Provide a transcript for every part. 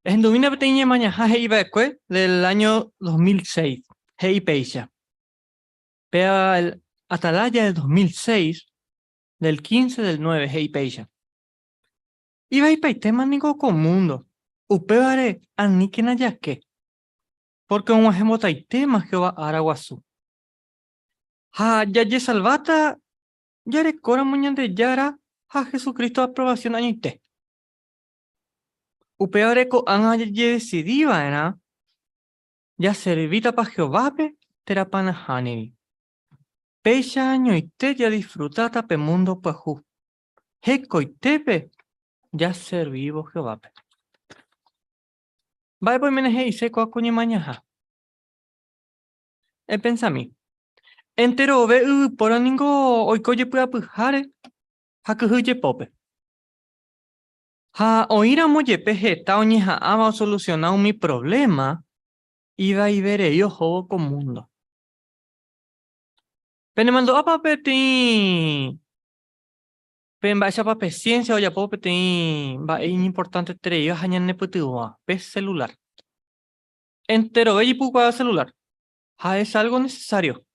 En Dumina Peteña Mañaja Heibeque del año 2006. Heipeisha. Pea el Atalaya del 2006, del 15 del 9, Heipeisha. Iba y paitema nico con mundo. Upeare aniken ayaque. Porque un ejemplo taitema que va a Araguazú. Ha ya salvata, ya recora muñan de yara, ha Jesucristo aprobación añite. Upeare co anga ya decidiva, ¿no? Ya servita pa Jehová pe, terapana haneri. Pecha año y te ya disfrutata pe mundo pajú. Heco y tepe ya servivo Jehová pe. Vai pues meneje y seco a coño mañaja. Pensami. Entero ve por ningo hoy coye pueda pujare. Ha que huye pope. Ha oíra moye peje ta oñeja ama solucionado mi problema. Iba y veré yo juego con mundo. Pene mando a papeti. Pen vaya pa paciencia o ya popeti. Va es importante tre yo hañan neputua. Pes celular. Entero ve y puca celular. Ha es algo necesario.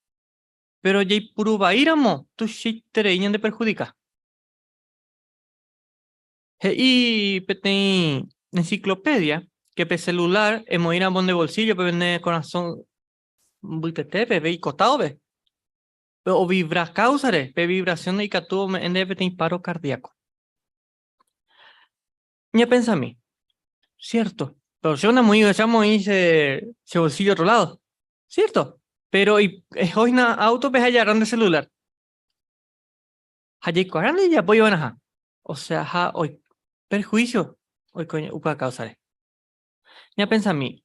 Pero ya puru va iramo. Tu shit tre de perjudica. Y peti enciclopedia. Que pe celular hemos ir a de bolsillo. Pe vende corazón. Buitete pe ve y cotado ve. O vibra causare, pe vibración y catuvo en debe paro cardíaco. Ya pensa a mí, cierto, pero yo no muy echamos y se bolsillo otro lado, cierto, pero y hoy na auto pe hallarán de celular. Hayay cuarán y ya voy a o sea, ha hoy perjuicio, hoy coño, upa causare. Ya pensa a mí,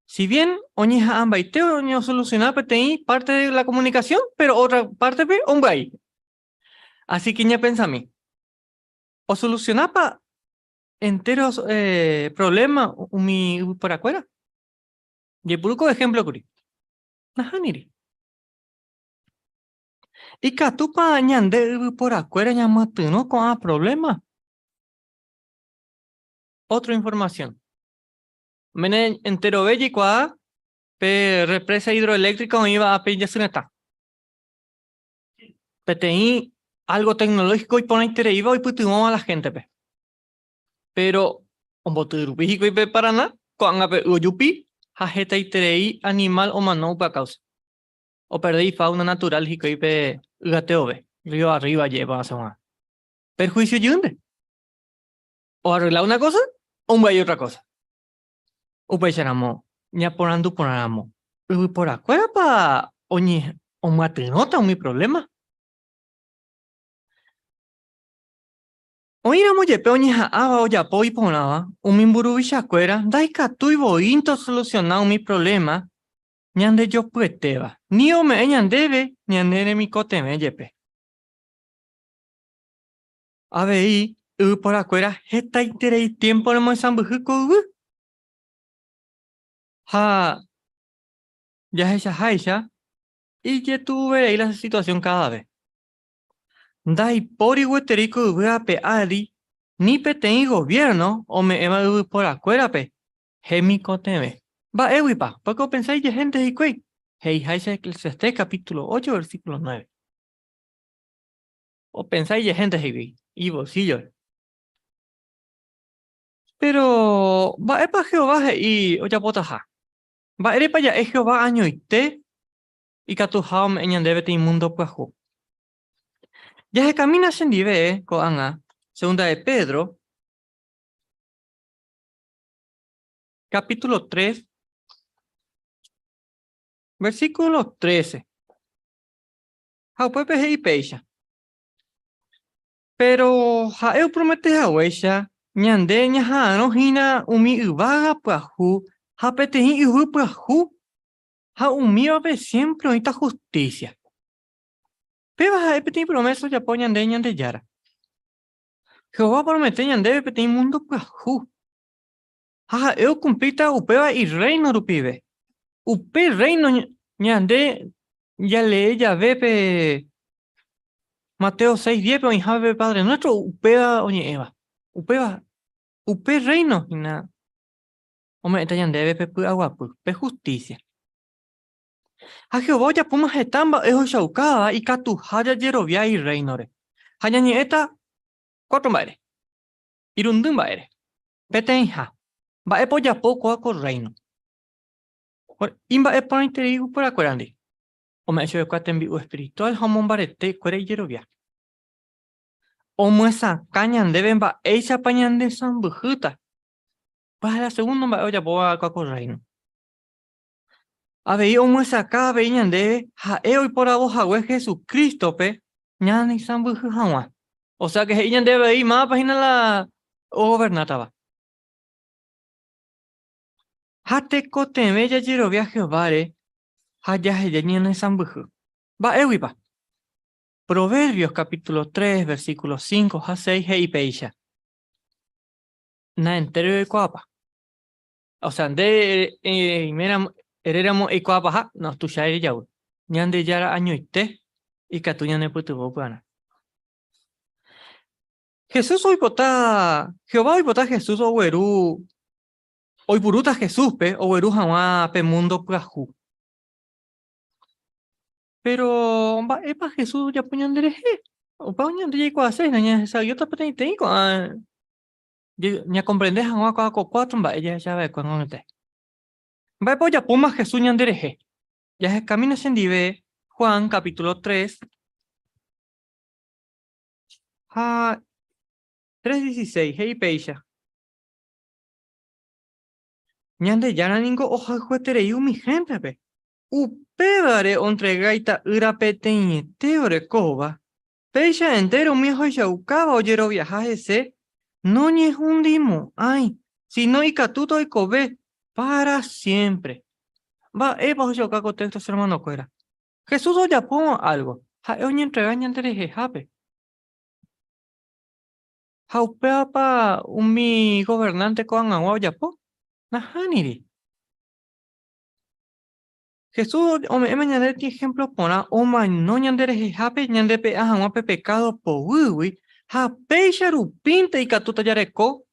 si bien oñeja amba y te oño solucionar pe parte de la comunicación, pero otra parte pe hombre. Así que ya pensa a mí, o solucionar pa enteros problemas mi por afuera. Y puro ejemplo curi. Ajá, niri. Y catupa ñande por afuera ñamatino con problema. Otra información. Mene entero belli qua pe represa hidroeléctrica o iba a pe yasuneta. PTI algo tecnológico y pone interés iba y putimos a la gente pe. Pero un boturupijico y pe paraná con ape uyupi jajeta interés animal o mano pa causa. O perdí fauna natural y pe gateo ve. Río arriba lleva a semana. Perjuicio yunde. O arreglar una cosa o un otra cosa. O pecharamo. Ya por amo. Y por afuera pa oñe o matenota mi problema. Oíra mo yepe oñe aba o ya po y ponaba. Un mimburu bichacuera. Dai catu y bointo solucionar mi problema. Ñande yo pueteba. Ni o me ñandebe. Ñandere mi cote me yepe. A ver, y por afuera, esta interés tiempo no me sambujuco. Ha, ya esa haisha. Y que tuve ahí la situación cada vez. Dai pori hueterico pe ali. Ni pe ten gobierno o me ema por afuera pe. Gemico teme. Va ewipa, poco pensáis de gente y cuey. Hei haisha Eclesiastés capítulo 8 versículo 9. O pensáis de gente y bolsillo. Pero va epa Jehová y oya potaja. Va erepa ya es Jehová año y te. Y catujao me debe te inmundo puejo. Ya se camina sin dive, coanga, segunda de Pedro, capítulo 3, versículo 13. Jaupepe y peixa. Pero jaeu promete jauexa, ñande ñajano hina umi uvaga puaju, japetehi uhu puaju, ja umi vape siempre oita justicia. Peba jaepeti promeso ya po ñande ñande yara. Jehová promete ñande peti mundo puaju. Ja eu cumplita upeba y reino rupibe. Upe reino ñande ya le ya ve Mateo 6:10 pero hija Padre nuestro upea oñe Eva. Upea upe reino y nada. Ome esta yandebe pe aguapu, pe justicia. A Jehová ya puma jetamba ejo shaukaba y katu haya yerovia y reinore. Haya ni eta cuatro baere. Irundun baere. Petenja. Ba epo ya poco a reino. Imba epo no interigu por acuerandi. Ome echo de cuatembi u espiritual homon barete cuere y yerovia. Omo esa cañan deben ba echa pañan de sambujuta. Pues a la segunda ba ya poco a reino. Habei omo esa cada veñan de ha hoy por a vos a Jesucristo pe. Ñani sambujuja. O sea que ella debe ir más página la o gobernataba. Hate kote bella giro viaje vare. Haya heyenian en sambuju. Va ewipa. Proverbios capítulo 3 versículos 5 a 6 y peisha. Na entero de coapa. O sea, de mera heréramos y coapa ha nos tuya ella. Ñande yara año y catuña ne putu bopana. Jesús hoy pota, Jehová hoy pota Jesús o weru. Hoy puruta Jesús pe o weru jamás pe mundo prahu. Pero ba epa Jesús ya puñan dereje. O pa puñan de ko hacer nanya sa yo ta pate te ko nya comprende han ko cuatro ba ella ya ve con te. Ba po ya puma Jesús nyan dereje. Ya es camino sendive Juan capítulo 3 a 3:16 hey peisha. Nyan de yana ningo oja juetere yu mi gente pe. Upevare entregaita irape teñe teore koba. Peisha entero mi hijo yaukaba oyero viajaje se. No ni es un dimo, ay, sino y catuto y cobe para siempre. Va, bajo yo cago textos hermano cuera. Jesús o ya pongo algo. Ja, oña entregaña entre jejape. Ja, upea pa un mi gobernante con agua ya po. Nahaniri. Jesús, ome, ñande ti ejemplo pona, oma no ñandere jejape, ñandepe ajamuape pecado po wiwi. Ja, peisha rupinte y catuta yareco.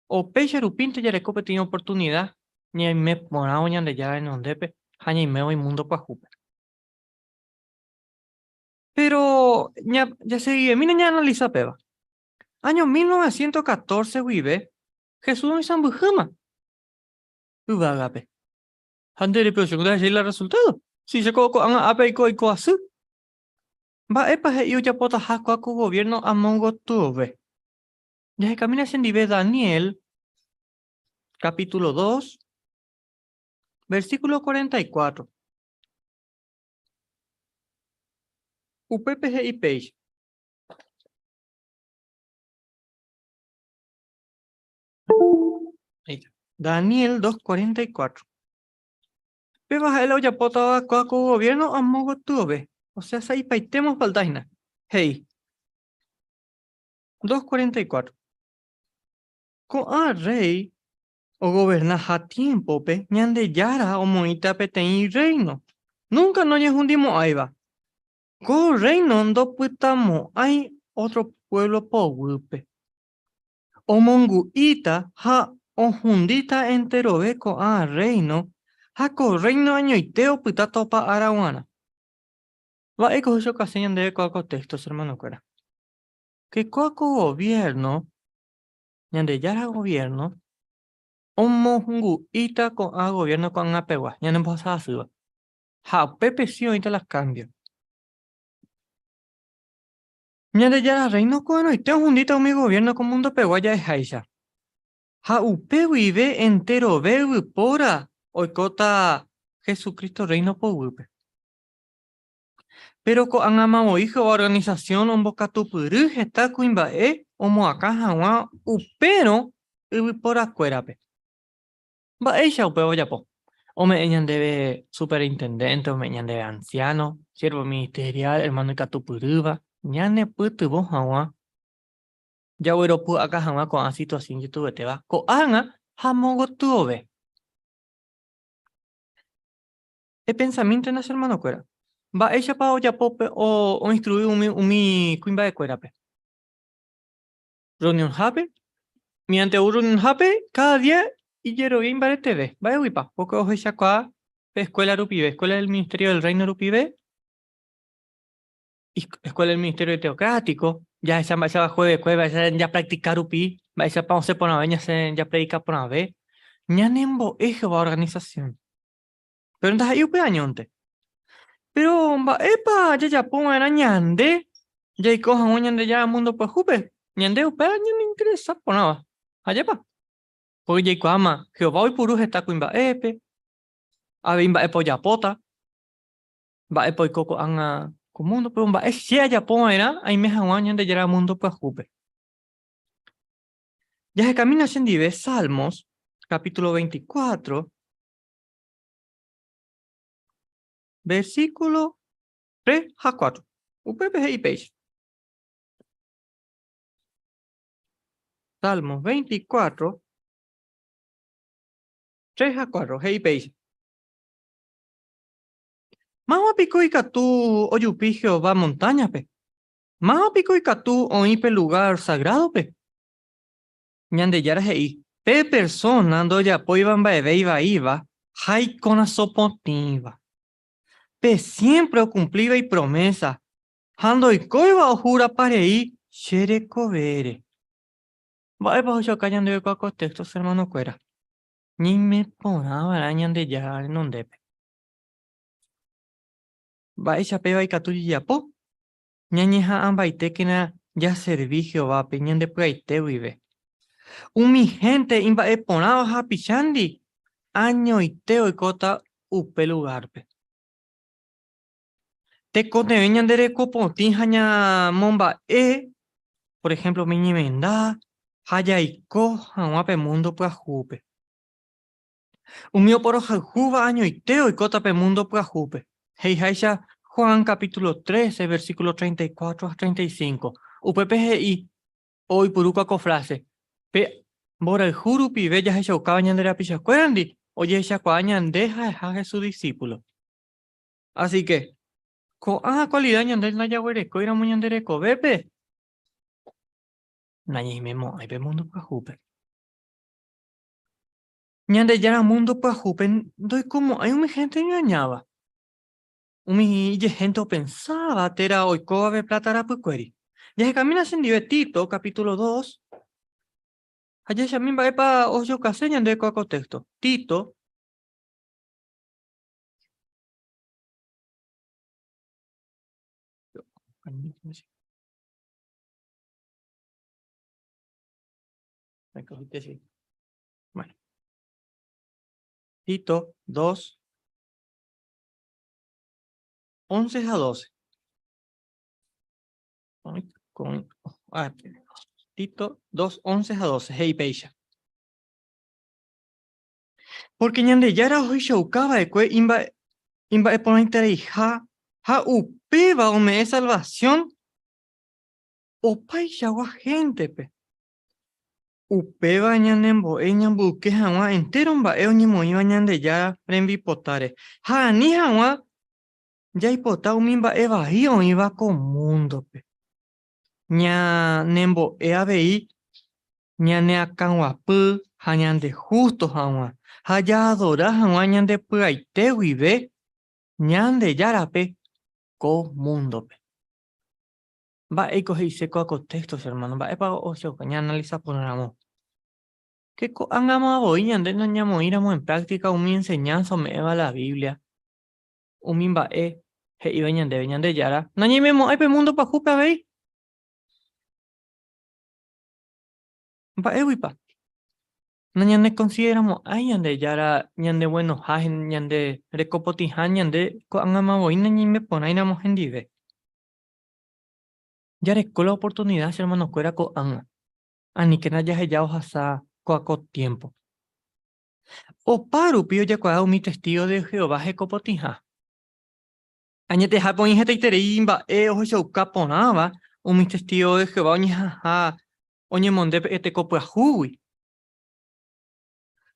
O peixe rupinte yareco pe tiene oportunidad. Ni me pona oña de ya en ondepe. Haña me voy mundo pa jupe. Pero ya seguí, mira ya analiza peba. Año 1914 vive Jesús en San Bujama. Ubagape. Andere pero segunda vez el resultado. Si se coco anga ape y co así. Va epa he yo ya pota jaco a gobierno a mongo tuve. Ya se camina en dive Daniel capítulo 2 versículo 44. UPPG y page. Daniel 2:44. Peba el ya pota a gobierno a mongo tuve. O sea, ahí paitemos paldaina. Hey. 2:44. Con a rey o goberna a tiempo pe ñande yara o monita pe ten reino. Nunca no hundimos ahí va. Con reino no putamo hay otro pueblo po wupe. O mongu ita ha o hundita entero ve con a reino. Ha co reino año iteo puta topa arawana. Va eco yo caseñan de coaco textos hermano cuera. Que coaco gobierno ñande yara gobierno. Omongu ita con a gobierno con apegua. Ya no pasa así. Ja, Pepe sí ahorita las cambio. Ñande ya reino con y tengo un dito mi gobierno con mundo pegua ya es Aisha. Ja, upe vive entero ve pora. Oikota Jesucristo reino po upe. Pero con amamo hijo organización on boca tu puru está cuimba omo acá jawa upero pora cuerape. Va ella upe oya po. O me debe superintendente, o me debe anciano, siervo ministerial, hermano de Catupuruba, ñane putu vos hawa. Ya huero pu acá hawa con la situación que tuve te va. Ko anga, hamogo tuve. El pensamiento en ese hermano cuera. Va ella pa ya pope o instruir mi cuimba de cuera pe. Reunión hape. Mi ante reunión hape, cada día y yero bien bare TV, vaya wipa, porque ojo ya acá, escuela Rupibe, escuela del Ministerio del Reino Rupibe, y escuela del Ministerio Teocrático, ya esa jueves, jueves, ya practicar Rupi, va esa vamos a poner ya predicar por una vez, ya nembo eje va organización. Pero entonces ahí upe añonte. Pero va, epa, ya pongan a ñande, ya y cojan un ñande ya mundo pues jupe, ñande upe año no interesa por nada, allá pa. Porque ya ama, Jehová hoy purus está cuimba epe, a bimba epo ya pota, va epo y coco anga mundo, pero va es si allá pon era, ahí me jawan ñande ya mundo pues jupe. Ya se camina en dive Salmos, capítulo 24, versículo 3 a 4. UPP y page. Salmos 24, 3 a 4, hey page. Más pico y catú oyupi Jehová montaña pe. Más pico y catú oípe lugar sagrado pe. Ñande yara hei. Pe persona ando ya poiban baebe iba, hay con sopotiva. Pe siempre cumpliba y promesa. Hando y coiba o jura parei, shere covere. Va bajo yo callan de coco textos hermano cuera. Ni me ponaba arañan de ya non depe. Va esa peba y catuyi ya po. Ñañeja ambaite que na ya serví Jehová peñan de praite vive. Mi gente imba eponaba hapichandi. Año y teo y cota upe lugar pe. Te cote veñan de recopotín jaña momba por ejemplo, miñi menda, haya y co, pe mundo pues jupe. Mío por juba año y teo y cota pe mundo pues jupe. Hei haisha Juan capítulo 13, versículo 34 a 35. UPPGI, hoy puruca cofrase. Pe, bora el jurupi, bella hecha ucabañan de la picha cuerandi, oye esa cuañan deja de su discípulo. Así que, cualidad ñandel na yagüereco, ira muñandereco, bepe. Nañimemo, ay, be mundo pues jupe. Ñande ya mundo pues jupe, doy como, hay una gente engañaba. Umi gente pensaba, tera hoy cobe platara pues cueri. Ya se camina sin divertito, capítulo 2. Allá ya misma epa ojo caseñan de coco texto. Tito. Bueno, Tito 2, 11 a 12. Tito 2, 11 a 12. Hey, peisha. Porque ñande yara hoy shaukaba de cue imba e poner ha upeba o me salvación o paisha wa gente pe. Upeba ñanembo eñambu que hawa entero mba e oñemo iba ñande yara rembi potare. Ha ni hawa ya ipota umimba e bahi o iba con mundo pe. Ña nembo e abei ña ne akanwapu ha ñande justo hawa. Ha ya adora hawa ñande pyaite wibe ñande yara pe co mundo pe. Va a cogerse con contextos, hermano. Va a para ocio, que analiza por ramo. Que hagamos hoy, ande no ñamo iramos en práctica mi enseñanza me va la Biblia. Mi va he iba veñan de yara. No ni memo hay pe mundo pa jupa ve. Va wipa. No ñande consideramos ay ande yara ñande bueno hajen ñande recopotijan ñande ko hagamos hoy no ni me ponainamos en dive. Ya con la oportunidad, hermano, cuera co anga. Ani que na ya ya hasa co tiempo. O paru pio ya cuadado mi testigo de Jehová Jecopotija. Añete japón y jete imba ojo show caponaba o mi testigo de Jehová oña oñe monde este copo ahui.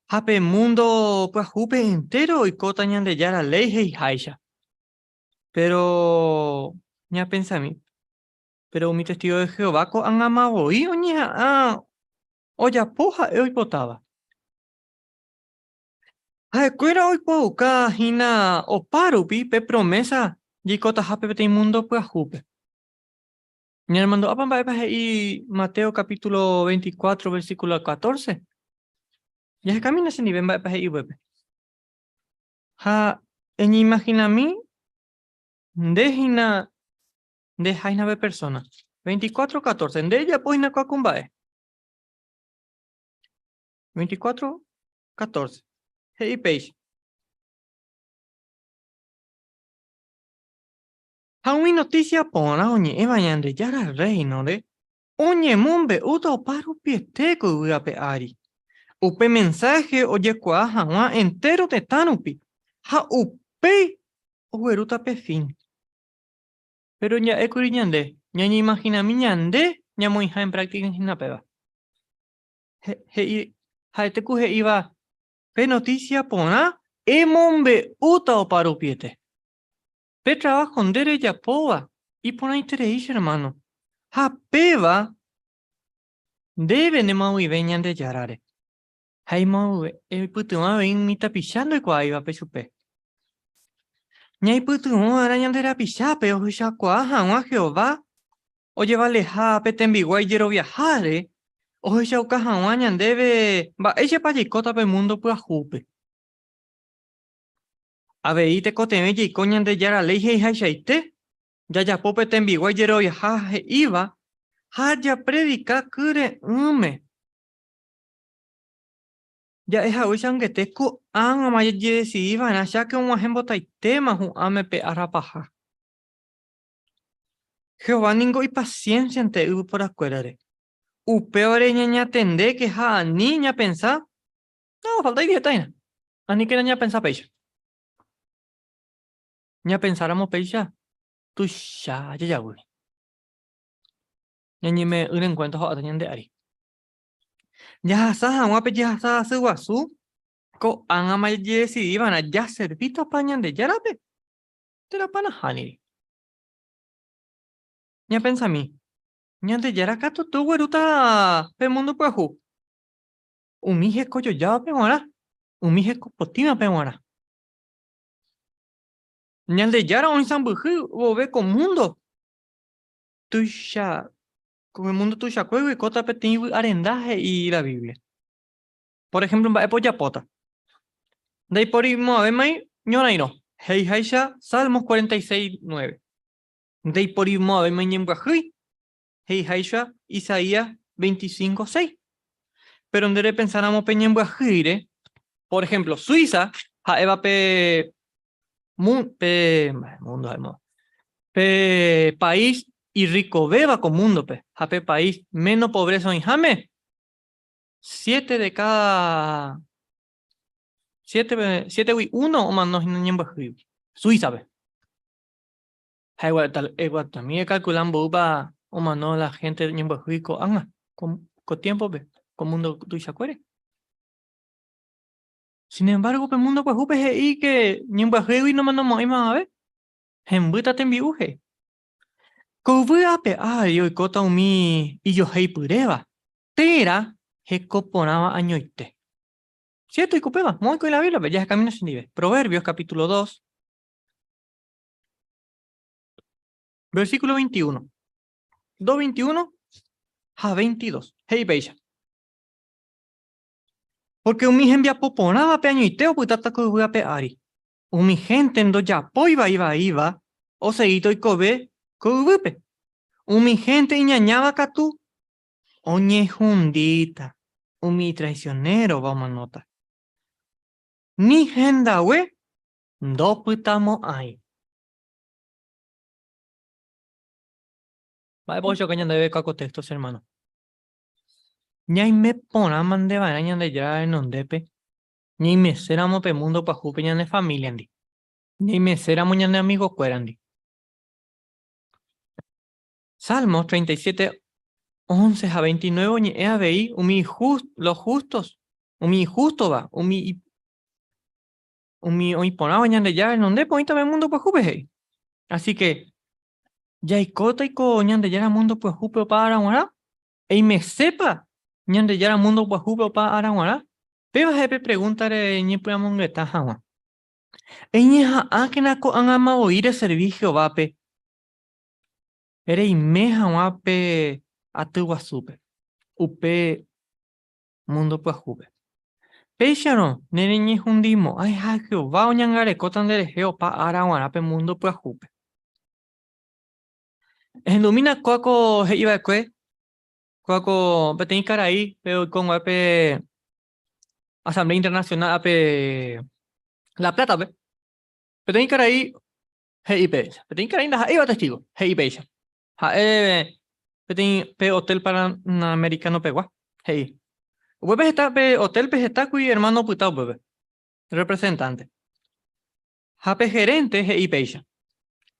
Hape mundo pues jupe entero y cota ñan de yara ley y haisha. Pero ña pensa mí. Pero mi testigo de Jehová co han amado y oña oya poja e potaba. Cuera hoy pauca hina o parupi pe promesa yicota hape te mundo pues jupe. Mi hermano apa y Mateo capítulo 24 versículo 14. Ya se camina ese nivel va y bebe. Ha en imagina mí dejina dejaina be persona. 24:14. De ella pues na cuacumbae. 24:14. Hey page. Ha una noticia pona oñe evañande yara reino de oñe mumbe uto paru piesteco uape ari. Upe mensaje oye cuaja wa entero de tanupi. Ha upe ueruta pe fin. Pero ya ñande, ya ni imagina mi ñande, ya muy en práctica en la peba. Te cuje iba, pe noticia pona, emombe uta o parupiete. Pe trabajo en dere ya poa, y pona interés, hermano. Ha peba, debe ne mau ibeñan de yarare. Hay mau, putuma ven mita pichando y cua iba pe chupe. Ñay putuma arañan de la pichape, o ya cuaja, o Jehová. Oye, vale, ha, petembi, guay, quiero viajar, eh. Oye, ya ucajawañan debe. Va, ella pa yicota pe mundo pues jupe. A ver, y te coteme y coñan de yara ley y haishaite. Ya pope tembi, guay, quiero viajar, iba. Ha, ya predica, cure, Ya es a usan que te cu an a maya si iba, na ya que un ajembo taitema, un ame pe arapaja. Jehová ningo y paciencia ante u por acuérdate. Upeore ñaña tende que ha niña pensar. No, falta idiota, ina. Ani que ña pensar peixa. Ña pensáramos peixa. Tu ya, güey. Ña me un encuentro a tañan de ari. Ya sa, guape ya sa, su guasu. Ko an ama si iban a ya servito pañan de yarape. Te la pana haniri. Ña pensa mi. Ña de yarakato tu güeruta pe mundo pueju. Umije coyo ya pe guara. Umije copotima pe guara. Ña de yara un sambuju o ve con mundo. Tu ya. Con el mundo tu ya cuego y cota pe tibu arendaje y la Biblia. Por ejemplo, va a pota. De ahí por ahí, mai, ñora y no. Hei haisha, Salmos 46:9. De ahí por ahí, mai, ñembahui. Hei haisha, Isaías 25:6. Pero en dere pensáramos pe ñembahuire. Por ejemplo, Suiza, ha eva pe, mundo, pe país y rico beba con mundo pe. Ha pe país menos pobreza en jame. 7 de cada 7 uno o más no ñembahui. Suiza pe. Hay igual también calculan boba o mano la gente en Bajuico anga con tiempo ve con mundo tu chacuere. Sin embargo, el mundo pues jupe y que ni en Bajuico y no mando más a ver. En buta te enviuje. Cobu ape yo y cota umi y yo hei pureba. Tera he coponaba añoite. Cierto y copeba, muy con la Biblia, ya camino sin nivel. Proverbios capítulo 2, versículo 21. 2:21 a 22. Hey, bella. Porque umi envia poponaba pe añoiteo putata cobu ape ari. Umi gente endo ya iba, o seguito y cobe cobupe. Umi gente iñañaba catu, oñe jundita. Umi traicionero, vamos a nota. Ni genda we, do putamo ahí. Vale, pues yo que debe caco textos, hermano. Ñay me pona man de baraña de ya en ondepe. Ñay me seramo pe mundo pa jupe de familia andi. Ñay me seramo de amigos cuerandi. Salmos 37, 11 a 29, ñe ABI, los justos, umi justo va, umi ponaba ñande ya en donde ponita el mundo pues jupe. Así que, ya y cota y co ñande ya el mundo pues jupe para araguará, y me sepa ñande ya el mundo pues jupe para araguará, Pero jefe pregunta de ñe puyamongueta jawa. Eñeja a que na ko angama oír servicio vape. Ere imeja wape atuguasupe. Upe mundo puajupe. Peixano, nene ñe hundimo. Ay, ha Jehová oñangare cotan de geo pa araguarape mundo puajupe. Endumina coaco iba de coaco petén caraí, pero con wape Asamblea Internacional ape La Plata, pe. Petén caraí, GIP. Petén caraí, iba testigo, GIP. Ha, petén pe hotel panamericano pegua. Hey. Web está pe hotel pe está kui hermano putao bebé. Representante. Ha pe gerente GIP.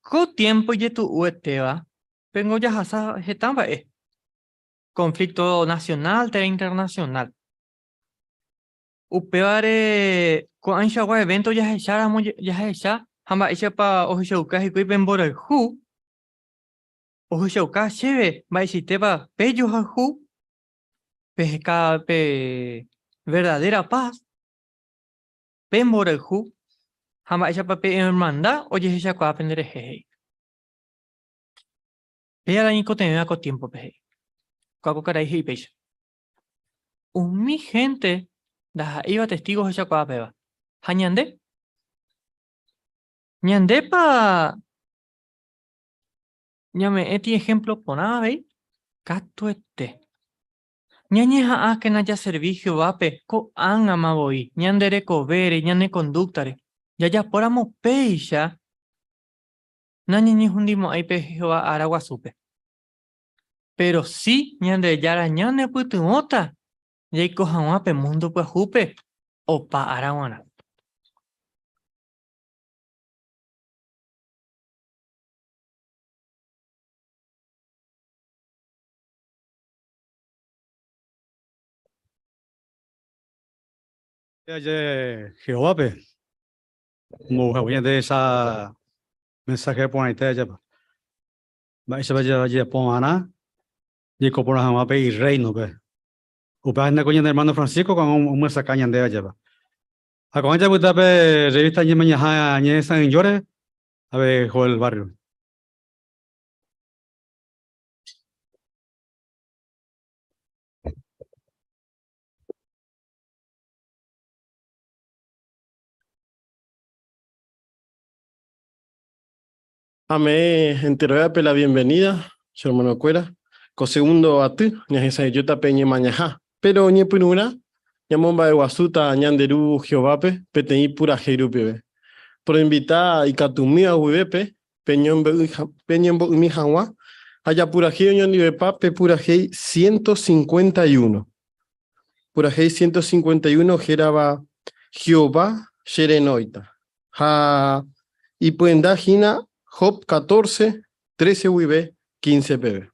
Co tiempo y tu ueteba. Pengo ya hasa hetamba conflicto nacional te internacional. Upeare ko ansha wa evento ya hechara mo ya hecha hamba echa pa ohushauka hikui pembora hu ohushauka cheve ba isiteba peyo ha hu pesca pe verdadera paz pembora hu hamba echa pa pe hermandad oye echa kwa aprender hehe ella la nico tenía con tiempo pehe kako karai hi pecha mi gente da iba testigos echa kwa peba hañande ñande pa ñame eti ejemplo ponaba veis Cato este. Ñañeja que naya servicio vape, ko an amaboi, ñandere covere, ñane conductare. Ya ya poramo peisha. Nañe ni hundimo ai pejo aragua supe. Pero sí, ñande yara ñane putumota. Yai cojawape mundo pues jupe. Opa araguana. Jehová, pe, como de esa mensaje por ahí te lleva. Va se va a por ana, y como la jama pe y reino pe. Upa anda con el hermano Francisco con un mensaje caña de lleva. A con ella puta pe revista ni mañana ni San Llore, a ver el barrio. Ame enteroya la bienvenida, su hermano Cuera. Co segundo a ti, ni esa yo peñe mañana. Pero ni punura, llamomba de guasuta, ñanderu, Jehovape, petení pura jerupe. Por invitar y catumía uvepe, peñón mi jawa, haya pura geo ñon de pape, pura gei 151. Pura gei 151, geraba Jehová, Sherenoita. Ha, y puendagina. Job 14, 13 UIB, 15 PB.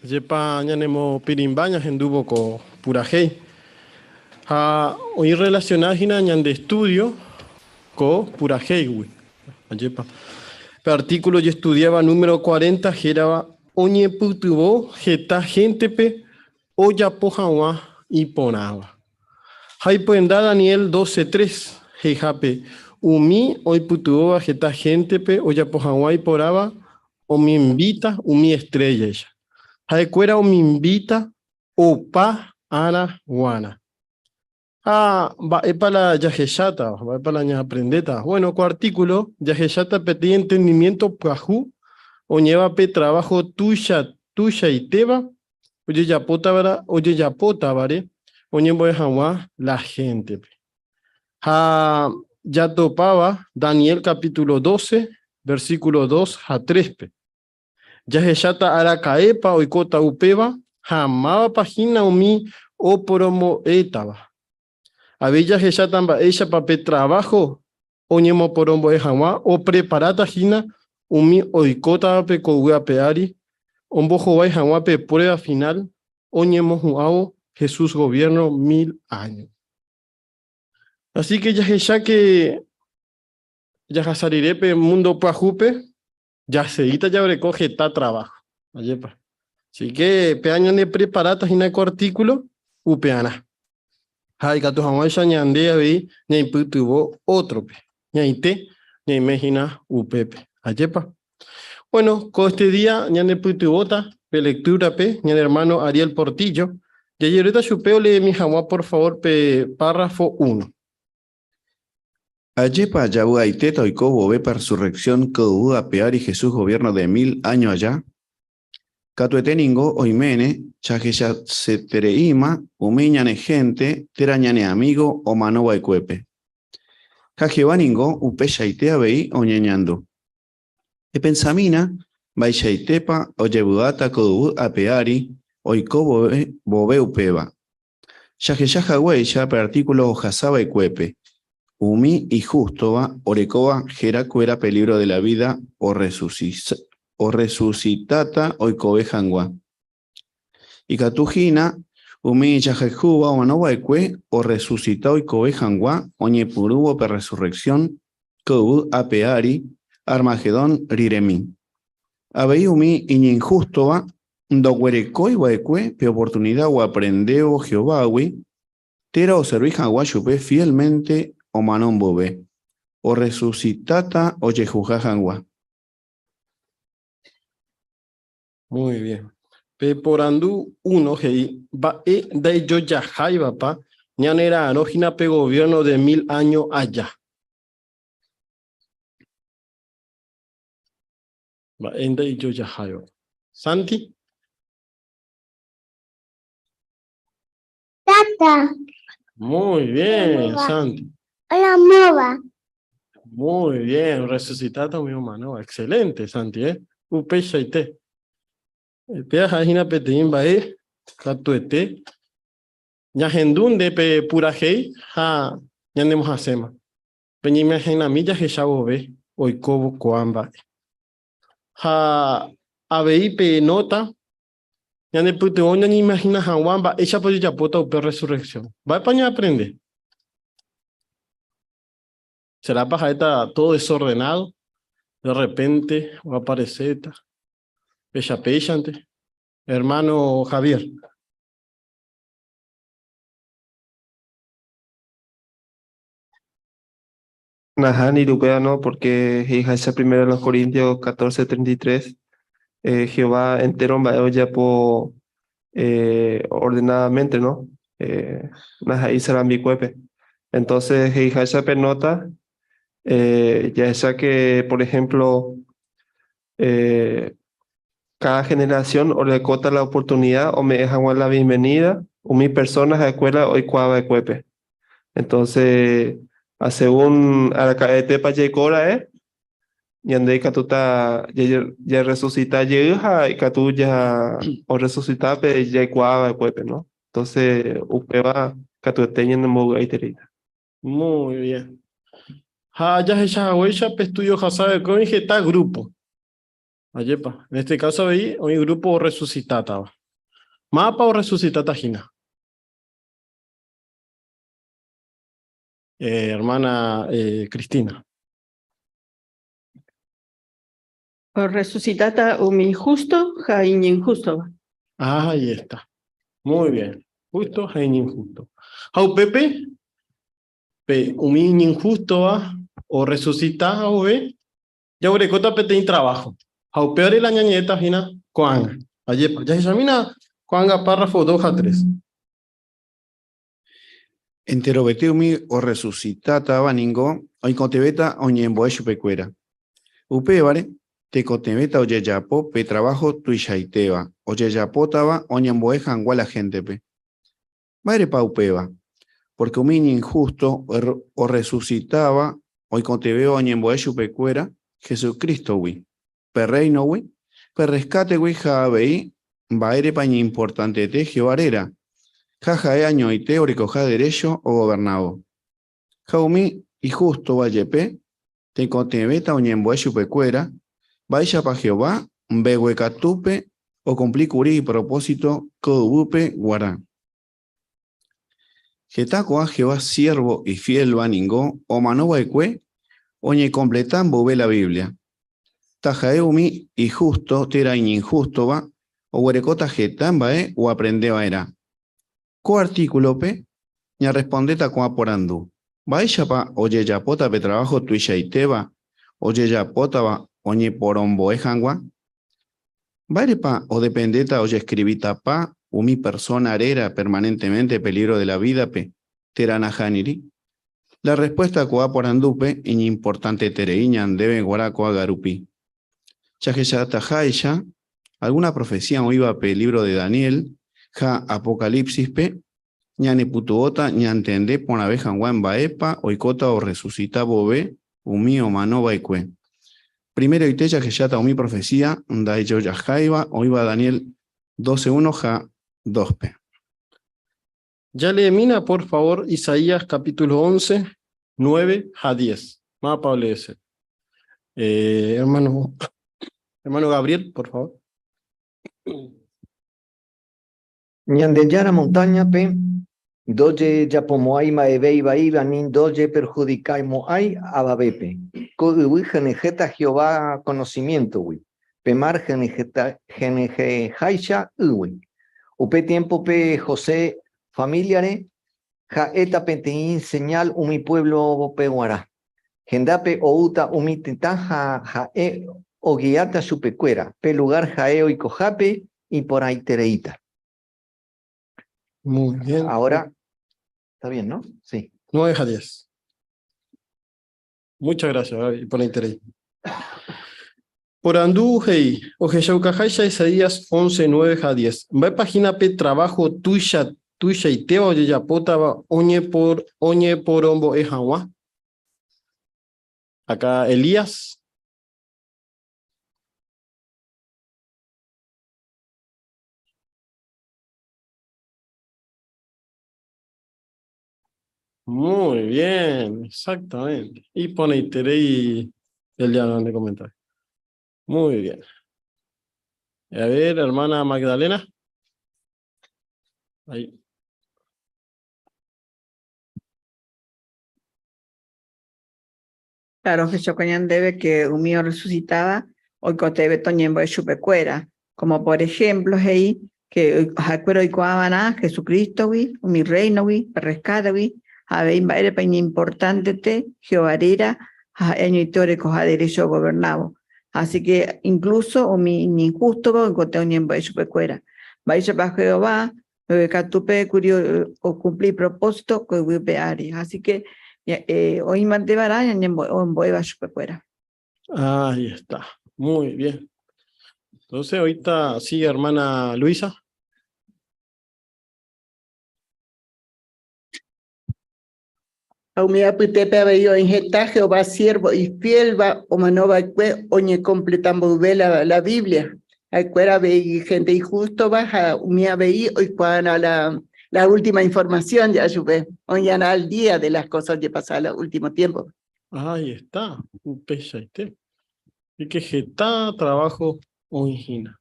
Yepa ñanemo pirimbañas en dubo con purajei. Hoy relacionada hina ñande estudio con purajei, güey. Yepa. El artículo yo estudiaba número 40, geraba oñe putubo, geta gente pe, oya pojawa y ponaba. Hay puenda Daniel 12:3, jejape, umi hoy putubo, geta gente pe, oya pojawa y poraba, o me invita, umi estrella ella. Hay cuera o me invita, opa, ana, guana. Va para la yajeshata, va para la aprendeta. Bueno, con artículo, yajeshata pedí entendimiento pajú, o lleva pe trabajo tuya y teba, oye ya pota vara, oye ya pota vare, oye voy a la gente. Ya topaba Daniel capítulo 12, versículo 2 a 3. Yajeshata aracaepa, oikota upeba, jamaba página umi o promo etaba. Había que ya tamba ella pape trabajo oñemo porombo ejamá o preparata hina umi oikota pe kouga peari ombo jowai jamá pe prueba final oñemo juao Jesús gobierno 1000 años. Así que ya jasariré pe mundo pajupe ya seita ya recoge ta trabajo. Ayepa. Así que pe año de preparata hina co artículo upeana. Hay gato jamás ñande ahí ñay putuvo otro pe ñaite ñay mejina upepe ayepa. Bueno, con este día ñande putubota pe lectura pe ñande hermano Ariel Portillo y ahorita chupeo le mi jamás por favor pe párrafo 1. Ayepa yabu aiteta oikobo ve para resurrección que a pear y Jesús gobierno de 1000 años allá. Catueteningo oimene, chajeya setereima, umiñane gente, terañane amigo o manoba ecuepe. Jajebaningo, upeshaitea vei oñeñando. E pensamina, baixaitepa o yebuata kodu apeari, oiko bobe upeba. Chajeya hueya per artículo ojasaba ecuepe. Umi y justoba, orecoba, jeracuera peligro de la vida o resucitata oikobe jangua. Y catujina, umi yajejuba o manobaekue o resucitado oikobe jangua, oñe purubo per resurrección, kou apeari, armagedón riremi. Abei umi iñinjustoba, doguerecoi baekue, pe oportunidad o aprendeo jehobawi, tera o serví jangua chupe fielmente o manon bobe, o resucitata o yejuja jangua. Muy bien. Pe porandú 1 hei va de yo ya jaiba pa ñanera anógina pe gobierno de 1000 años allá. Va de yo ya jaiba. Santi. Tata, Muy bien, Hola. Santi. hola mova. Muy bien, resucitata mi humano. Excelente, Santi, Upecha y te. Pea jajina peteín va catuete. Ñahendunde pe purajei, ñandemos hacema. Peñime jena milla que ya ve, hoy cobo coamba. Abei pe nota, ñande pute oña ni imagina jawamba, ella por ya pota o resurrección. Va para aprender. Será para estar todo desordenado, de repente va a aparecer, pechante. Hermano Javier. Ajá, ni dupea, ¿no? Porque hija esa primera en los Corintios 14:33, Jehová entero va ya por ordenadamente, ¿no? Naja será mi cuepe. Entonces, hija esa penota, ya esa que, por ejemplo, cada generación o le cota la oportunidad o me dejan la bienvenida, o mi persona a la escuela hoy cuava de cuepe. Entonces, según Aracaete Pachecora, y ande catuta ya resucita ya y catu ya o resucita pe ya cuava cuepe, ¿no? Entonces, upeba catuteña en moga iterita. Muy bien. Ya esa huella pe estudio jasabe con está grupo. Ayepa. En este caso ahí, un grupo resucitata. Mapa o resucitata Gina. Hermana Cristina. O resucitata umi justo, ja injusto. Ahí está. Muy bien. Justo, hay injusto. Jau Pepe, un injusto va, o resucitar, o ve, ya urecota pe tem trabajo. Jau peor la ñañeta, Gina, cuanga. Ayepa, ya examina, cuanga párrafo 2 a 3. Enterobeteumi o resucitata baningo, oicontebeta oñemboeshu pecuera. Upevare, te cotebeta oyeyapo pe trabajo tuishaiteva, oyeyapotaba oñemboejan la gente pe. Madre pa upeva, porque un injusto o resucitaba, oicontebeo oñemboeshu pecuera, Jesucristo wi. Per reino wi, per rescate wi jaabei, baere pañi importante te jevarera. Jaja año y teórico ja derecho o gobernado. Jaumi y justo vallepe, te contebeta oñemboeshu pecuera, vaya pa Jehová, behuecatupe o cumplicuri y propósito codupe guará. Getaco a Jehová siervo y fiel vaningó, o manobaecue, oñe completan bube la Biblia. Tajaeumi y justo tera injusto va, o huerecota getambae o aprendeba era. Co artículo pe, ña respondeta con aporando. Vaya pa oye yapota pe trabajo tuisha y teba, oye yapota va oñe porombo ejangua. Vaya pa o dependeta oye escribita pa, mi persona arera permanentemente peligro de la vida pe, teranajaniri. La respuesta coa por andupe, in importante tereiñan debe guaracoa garupi. Chajeyata jaisha, alguna profecía o iba pe libro de Daniel, ja apocalipsis pe, ñane putuota, ñantende pon abeja guan baepa, oikota o resucita bobe, umío mano baekue. Primero iteya que yata umi profecía, da yo ya jaiba, o iba Daniel 12:1 ja 2p. Ya le mina, por favor, Isaías capítulo 11, 9 a 10. Más Pablo ese. Hermano Gabriel, por favor. Ñandeyara montaña pe, doye yapomoai maebei baiba nin doye perjudicai moai ababepe. Kuwi genejeta Jehová conocimiento wi. Pemar genejejaisha uwi. Upe tiempo pe José familiare, ja eta pentein señal umi pueblo peguara. Gendape outa umi titaja ja oguiata supecuera, pe lugar jaeo y cojape y por ahí tereita. Muy bien. Ahora, está bien, ¿no? Sí. 9 a 10. Muchas gracias, Gaby, por el interés. Por andú, hey, Ojeshaucajaisha Isaías 11, 9 a 10. Va página pe trabajo tuya y teo oye ya potaba oñe por ombo ejawa. Acá Elías. Muy bien, exactamente. Y pone interés y el ya de comentar. Muy bien. A ver, hermana Magdalena. Ahí. Claro, que Chocañán debe que un mío resucitaba, hoy cotebe toñembo de chupecuera, como por ejemplo, ahí, que acuerdo y coabana, Jesucristo, mi reino, rescate, habéis baile peña importante te, Jehovarera, año y tore coja derecho gobernado. Así que incluso, mi injusto, encontré un ñembo de chupecuera. Vaya para Jehová, catupe, curio, o cumplir propósito, que huipe área. Así que, hoy mantenerá en Boeva Chupecuera. Ahí está. Muy bien. Entonces, ahorita sigue hermana Luisa. Aumia Putepe había en Geta, Jehová siervo y fiel va o manova cue oñe completando la Biblia. Acuera ve gente injusto baja, umia veí hoy cuando la última información ya sube, hoy al día de las cosas que pasan el último tiempo. Ahí está. Un pechaite. Y que geta trabajo ongina.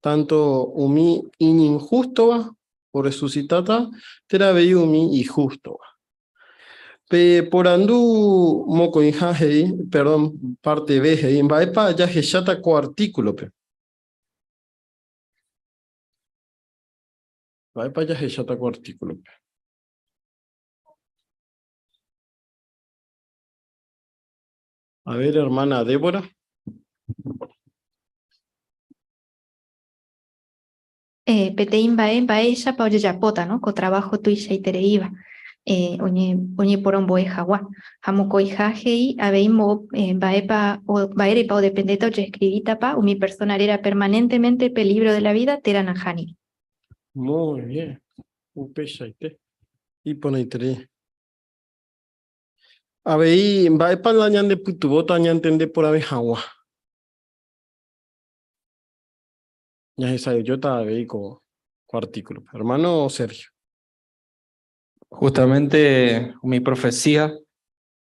tanto umi injusto va, por resucitata, tera vei umi injusto va. Pe por andu moco inja hei, perdón, parte B hei, va epa ya hechata co artículo pe. Va epa ya hechata co artículo pe. A ver, hermana Débora. Petein bae ya pa oye yapota, ¿no? Co trabajo tu y tereiva. Oñe por un boe jaguá. Jamoko y jajei, abeimo baepa o baere pa o dependeta o escribita pa, o mi persona era permanentemente peligro de la vida, teranajani. Muy bien. Upeshaite. Y poneitere. A ver, va epa la ñan de putubota ñan tende por abejawa. Ya esa yo ta veí co artículo. Hermano Sergio. Justamente mi profecía,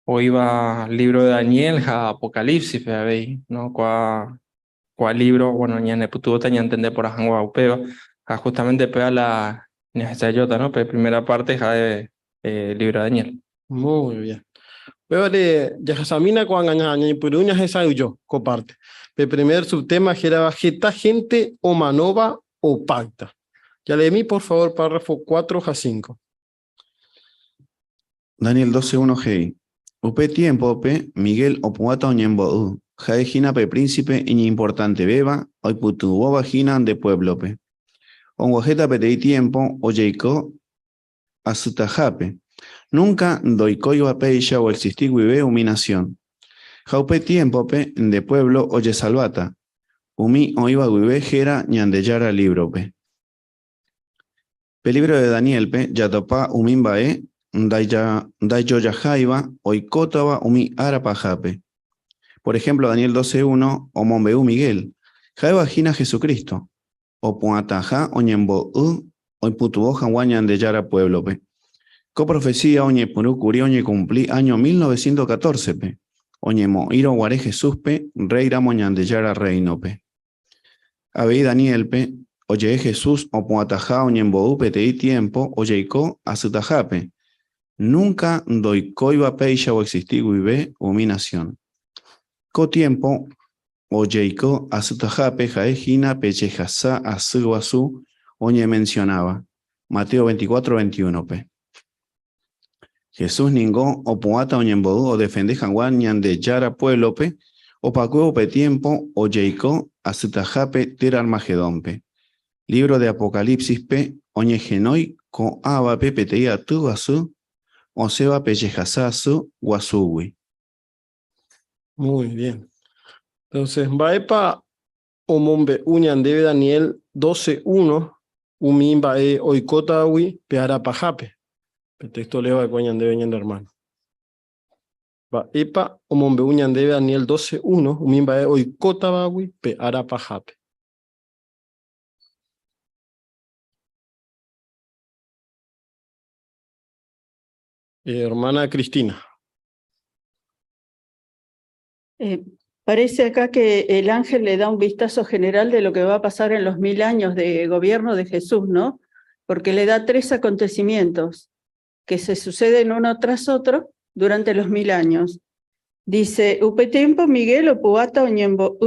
o iba al libro de Daniel, a Apocalipsis, ¿veis? ¿No? Cuál libro, bueno, ya ne putuvo ya entender por ajangua upeva, justamente pega la necesidad, ¿no? Pero primera parte ja de libro de Daniel. Muy bien. Veo de Yasamina con Añaña y Puruña esa yo, comparte. El primer subtema era Geta gente o manova o pacta. Ya leí, por favor, párrafo 4 a 5. Daniel 12:1 Hei. Upe tiempo pe Miguel opuata oñembo jae jina pe príncipe iñi importante beba hoy putubo vagina de pueblo pe. Onguajeta pe tei tiempo oyeiko asutajape. Nunca doicoyo apeisha o existigo ibe umi nación. Jaupe tiempo pe de pueblo oye salvata. Umi oiba guibe jera ñandeyara libro pe. Pe libro de Daniel pe yatopa umimbae Dayoya Jaiba, Oikotaba, Umi Arapajape. Por ejemplo, Daniel 12:1, o Monbeu Miguel, Jaiba Jina Jesucristo, o Puataja, Oñembo Oiputubo Jaguañan de Yara Pueblo, pe. Coprofecía, Oñe Purucuri, Oñe cumplí año 1914, pe. Oñemo Iro Guare Jesús, pe, Rey Ramoñan de Yara Reino, pe. Abei Daniel, pe, Oye Jesús, o Puataja, Oñembo Petei tiempo, Oyeiko, Asutajape. Nunca doy coiba peisha o existigo y ve o mi nación. Co tiempo o yeiko asutajape jaejina pechejasa asuasu oñe mencionaba. Mateo 24:21 pe. Jesús ningó o puata oñembodú o defende janguañan de yara pueblo pe o pacueo pe tiempo o yeiko asutajape ter armagedón pe. Libro de Apocalipsis pe oñe genoi co aba pe peteia tu asu o seba pellejasasu guasuwi. Muy bien. Entonces, Baepa o Mombe Uñan debe Daniel 12:1, Umin Bae Oikotawi Pearapajape. El texto leo de Coñan debe ñan hermano. Baepa o Mombe Uñan debe Daniel 12:1, Umin Bae Oikotawi Pearapajape. Hermana Cristina. Parece acá que el ángel le da un vistazo general de lo que va a pasar en los 1000 años de gobierno de Jesús, ¿no? Porque le da 3 acontecimientos que se suceden uno tras otro durante los 1000 años. Dice, upe tiempo Miguel o puata oñembo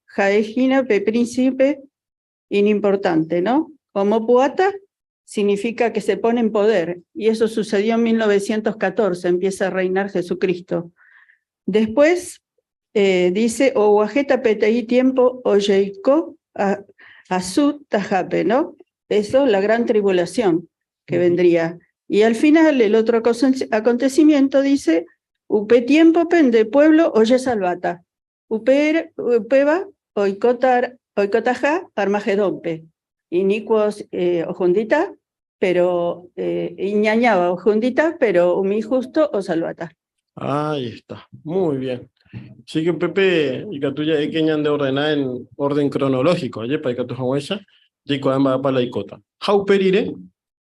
jaejina pe príncipe inimportante, ¿no? Como puata significa que se pone en poder, y eso sucedió en 1914, empieza a reinar Jesucristo. Después dice, o guajeta petei tiempo oyeiko a su tajape, ¿no? Eso, la gran tribulación que vendría. Y al final, el otro acontecimiento dice, upe tiempo pende pueblo oye salvata, upeba oikotaja armagedonpe. Inicuos ojundita, pero iñañaba ojundita, pero umi justo o salvata. Ahí está, muy bien. Sí que Pepe y Catuya es que ñan de ordenar en orden cronológico, oye, para que tu jahuesa, y va para la icota. Jau perire,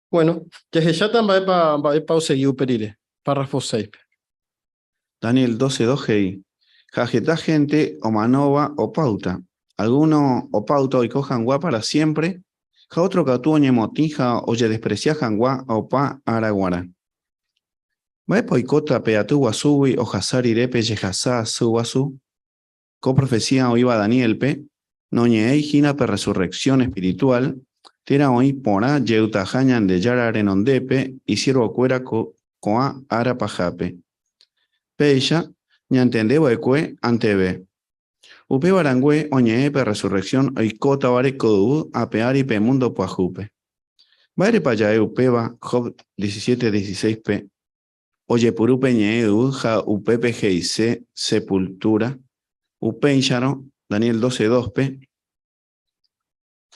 bueno, que se chatan va para seguir perire, párrafo 6. Daniel 12:2 Hei. Jajeta gente o manova o pauta. Alguno opauta oiko hangua para siempre, ja otro catuoñe motija oye desprecia hangua opa araguara. Vae poicota peatu guasubi o jasar irepe yejasa su guasu. Co profecía oiba Daniel pe, noñe eijina per resurrección espiritual, tera oi pora yeuta jañan de yara renondepe y siervo cuera coa ara pajape. Peisha, ñantende boecue antebe. Upe barangüe oñe per resurrección oikota vare codu apeari pe mundo puajupe. Vare payae upeba, Job 17:16p. Oye purupe ñeu ja upepe geise sepultura. Upeincharo, Daniel 12:2p.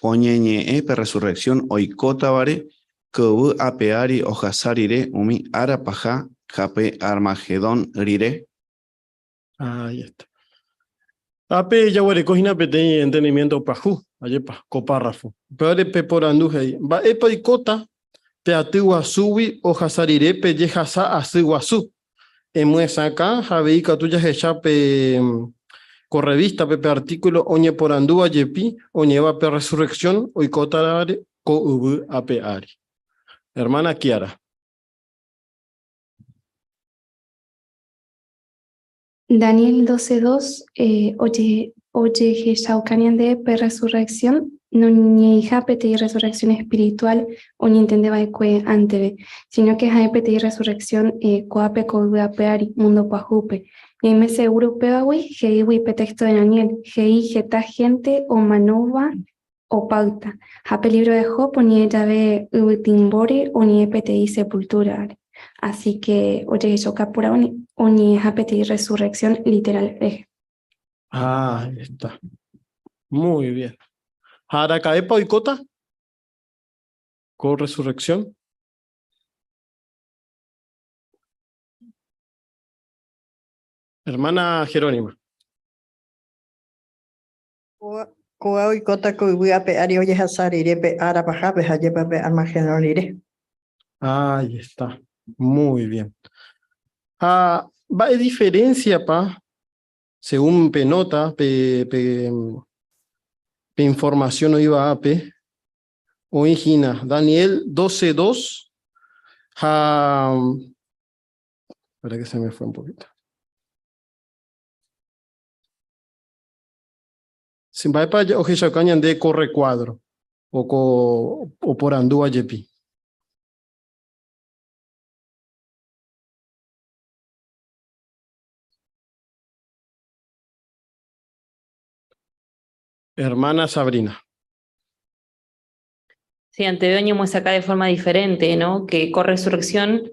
Oñeñe per resurrección oikota vare codu apeari ojasarire umi ara paja jape armagedón rire. Ahí está. Ape ya huele cojina pete entendimiento pajú, ayepa, copárrafo. Peore pe por anduje. Va epa y cota, te atigua subi o jasarire pe yejasa asiguasu. Emuesa acá, javeika tuya jechape correvista pepe artículo oñe por andúa yepi, oñeva pe resurrección, oikotare co ubu ape ari. Hermana Kiara. Daniel 12:2, oye Jesaucanian de per resurrección, no ni hija peti resurrección espiritual, o ni entendeba que anteve, sino que hay peti resurrección coape coapeari, mundo pajupe. Y me seguro peawi, heiwi petexto de Daniel, hei geta gente o manova o pauta. Hape libro de Job, o ni ella ve utimbori, o ni pti sepultura. Así que, oye, eso capura oni hapeti resurrección literal. Ah, ahí está. Muy bien. Haracaepa y cota. Con resurrección. Hermana Jerónima. Koa y cota que voy a pear y oye hasar iré pe ara paja pe hayepa pe armagedón iré. Ahí está. Muy bien. Va de diferencia, pa, según penota, pe información no iba a pe, origina Daniel 12:2, espera que se me fue un poquito. Sin va para oje chacañan de corre cuadro, o por andúa yepi. Hermana Sabrina. Sí, antedoño hemos acá de forma diferente, ¿no? Que con resurrección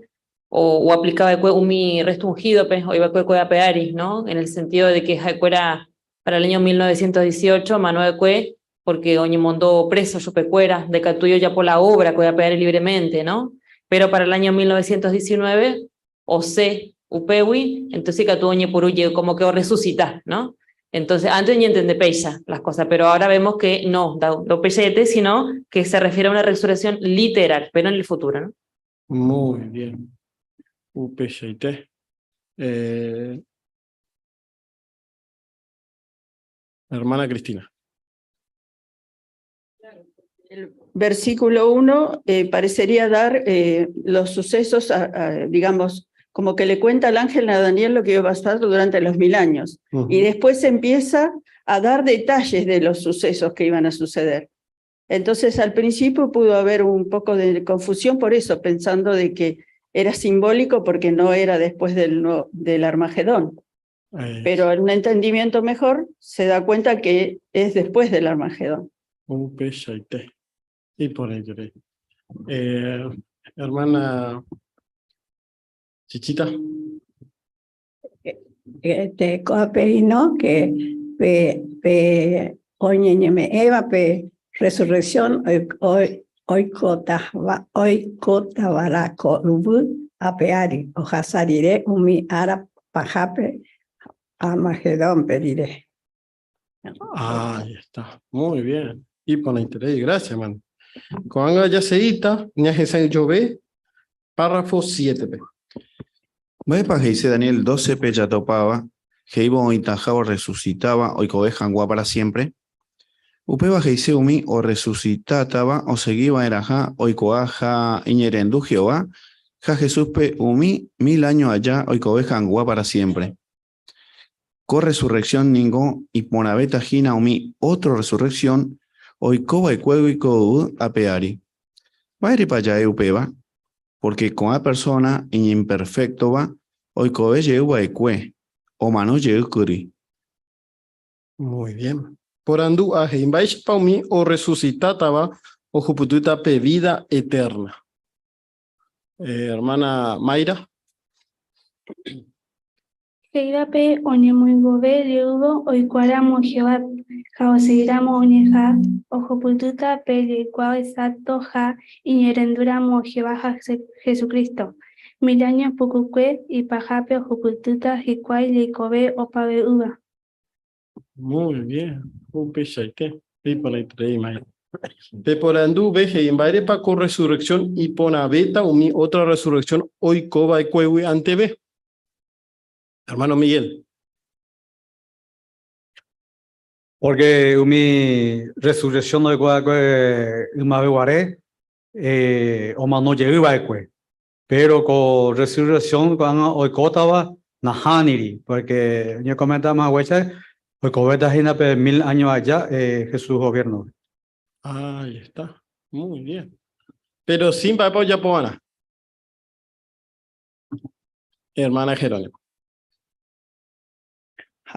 o aplicaba un restungido, pues, o iba a pearis, ¿no? En el sentido de que era para el año 1918, Manuel Cue, porque oñe mondó preso yo pecuera, de catuyo ya por la obra, que pearis libremente, ¿no? Pero para el año 1919, o se upewi, entonces catuyo oñe puruye como que o resucita, ¿no? Entonces, antes ni entendé peisa las cosas, pero ahora vemos que no, no peisete, sino que se refiere a una resurrección literal, pero en el futuro, ¿no? Muy bien. Upecheite. Hermana Cristina. El versículo 1 parecería dar los sucesos, digamos, como que le cuenta al ángel a Daniel lo que iba a pasar durante los 1000 años. Y después empieza a dar detalles de los sucesos que iban a suceder. Entonces, al principio pudo haber un poco de confusión por eso, pensando de que era simbólico porque no era después del Armagedón. Pero en un entendimiento mejor se da cuenta que es después del Armagedón. Y por ahí, hermana Chichita. Te coaperino que oñeñeme eva pe resurrección hoy cota baraco ubu apeari ojasarire umi ara pajape Armagedón pediré. Ahí está, muy bien. Y por la interés, gracias, man. Cuando ya seita, ñaje san llove, párrafo 7p. Vepa que dice Daniel 12p ya topaba, Heibo Itajao resucitaba, hoy cobejan gua para siempre. Upeba heise umi o resucitataba o seguiba eraja oikoaja iñerendu Jehová. Ja Jesús pe umi 1000 años allá oikoveja angua para siempre. Co resurrección ningo y ponabeta jina umi otro resurrección oikoba y cuego y kou apeari. Va a ir para allá upeba, porque con a persona imperfecto va oikove yeuba ekue o mano yeukuri. Muy bien. Por andu aje, imbaish paumi o resucitataba o jupututa pe vida eterna. Hermana Mayra. Heidape oñemuigove deudo oikuáramo Jehová jaoseíramo oñeja ojopututa pe yeikuao exacto ja iñerendúramo Jehová Jesucristo. 1000 años pucucue y pajape ojopututa jikuai yeikove opave uva. Muy bien. Upeshaite. Pe por andu veje imbaire pa con resurrección y ponabeta umi otra resurrección oikoba y cuewi antebe. Hermano Miguel. Porque mi resurrección no es una vez o mano llega pero con resurrección cuando hoy cotaba nahaniri porque yo comentaba más huecha hoy cobeta hina pe 1000 años allá Jesús gobierno. Ahí está. Muy bien. Pero sin papá ya poana. Hermana Jerónimo.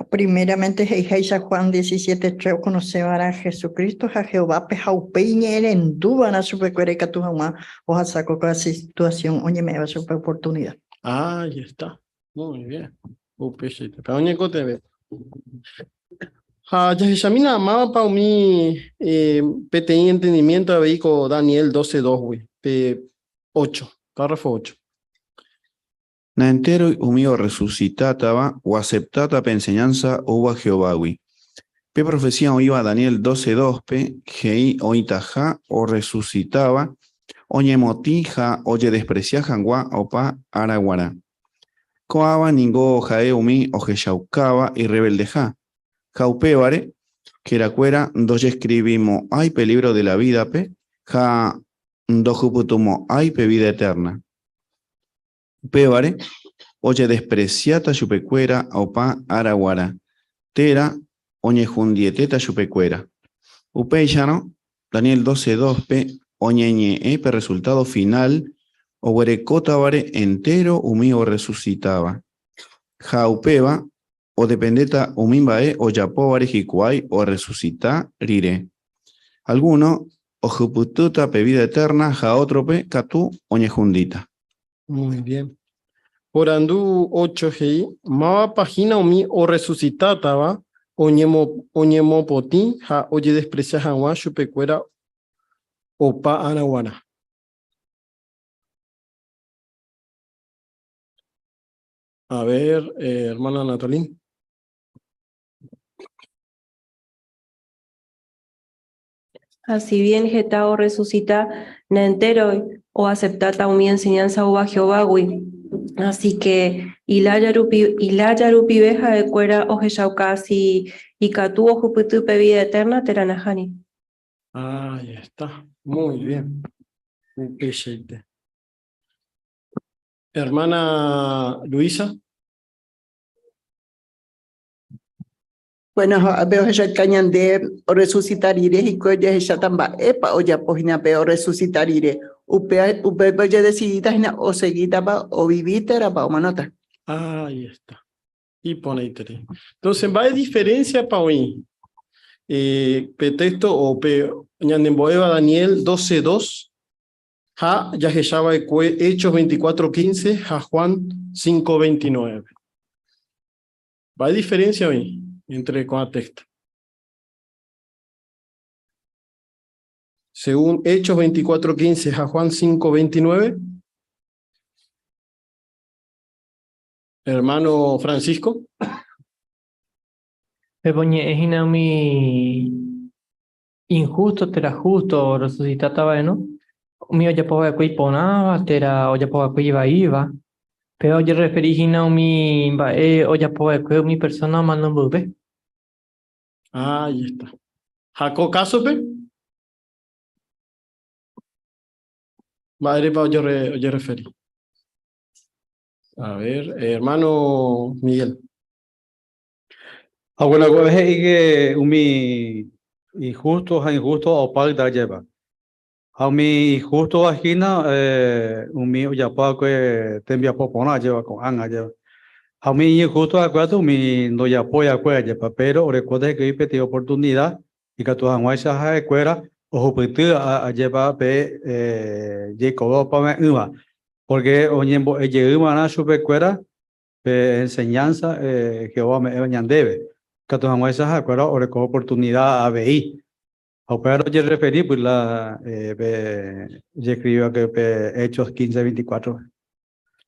Primeramente, Heijaisa Juan 17:3 conocer a Jesucristo, a Jehová, Pejaupeñer en Dubana, Supercuereca, tu jamás, o a saco con la situación, oye, me va a super oportunidad. Ahí está. Muy bien. Upeshite. Pero oye, cote ve. Ya examina más para mi PTI entendimiento de vehículo Daniel 12:2, güey. P8. Párrafo 8. Na entero umio resucitataba o aceptata pe enseñanza uva Jehovawi. Pe profecía oiva Daniel 12:2 pe gei oitaja o resucitaba oñemotija oye despreciaja angua opa araguara. Coaba ningo jae umi o jeshaucaba y rebeldeja. Jaupevare que la cuera doye escribimos hay peligro de la vida pe ja dojuputumo hay pe vida eterna. Pevare, oye despreciata chupecuera opa araguara, tera, oñe jundieteta chupecuera. Upeyano, Daniel 12:2 pe, oñeñe pe resultado final, o huerecotavare entero umío resucitaba. Jaupeva, o dependeta umimbae o yapóvare jikuai o resucita rire. Alguno, o jupututa pe vida eterna, jaotrope catu oñe jundita. Muy bien. Por andu 8 gei, mava página omi o resucitata oñemo poti, ja oye desprecia jawa chupecuera opa anaguana. A ver, hermana Natalín. Así bien getao resucita na entero o aceptata mi enseñanza uva Jehová. Así que ilayarupi veja de cuera o jeshaucasi y catu o juputupe vida eterna teranajani. Ahí está. Muy bien. Upeshite. Hermana Luisa. Bueno, veo que cañan de resucitar iré y que ya tamba epa o ya pojina veo resucitar iré. Upe ya decidida o seguida o vivita o manota. Ahí está. Y pone itere. Entonces, va de diferencia para hoy. Petexto o pe ñandemboeva Daniel 12:2. Ja Yaheshaba Hechos 24:15. Ja Juan 5:29. Va de diferencia hoy entre cada texto. Según Hechos 24:15 a Juan 5:29. Hermano Francisco. Pepoñe es inami injusto, tera justo, resucitata, ¿no? Mi oya poga kui ponaba, tera oya poga kui iba. Pero yo referí mi oya poga kui mi persona mano bube. Ahí está. Jaco caso, pe. Madre pa oye referí. A ver, hermano Miguel. Abuela, es que injusto, injusto o palda lleva. A mi justo agina, ya pa que te envía popona lleva con anga lleva. A mí justo acuerdo, no ya apoya lleva, pero recuerda que hay oportunidad y que tu anguaya a escuela o puede a llevar pe Jacob para me porque oñembo llegamos a su escuela enseñanza que va me debe. Que tu anguaya a escuela o recuerda oportunidad a ver. Pero yo referí pues yo escribo que Hechos 15:24.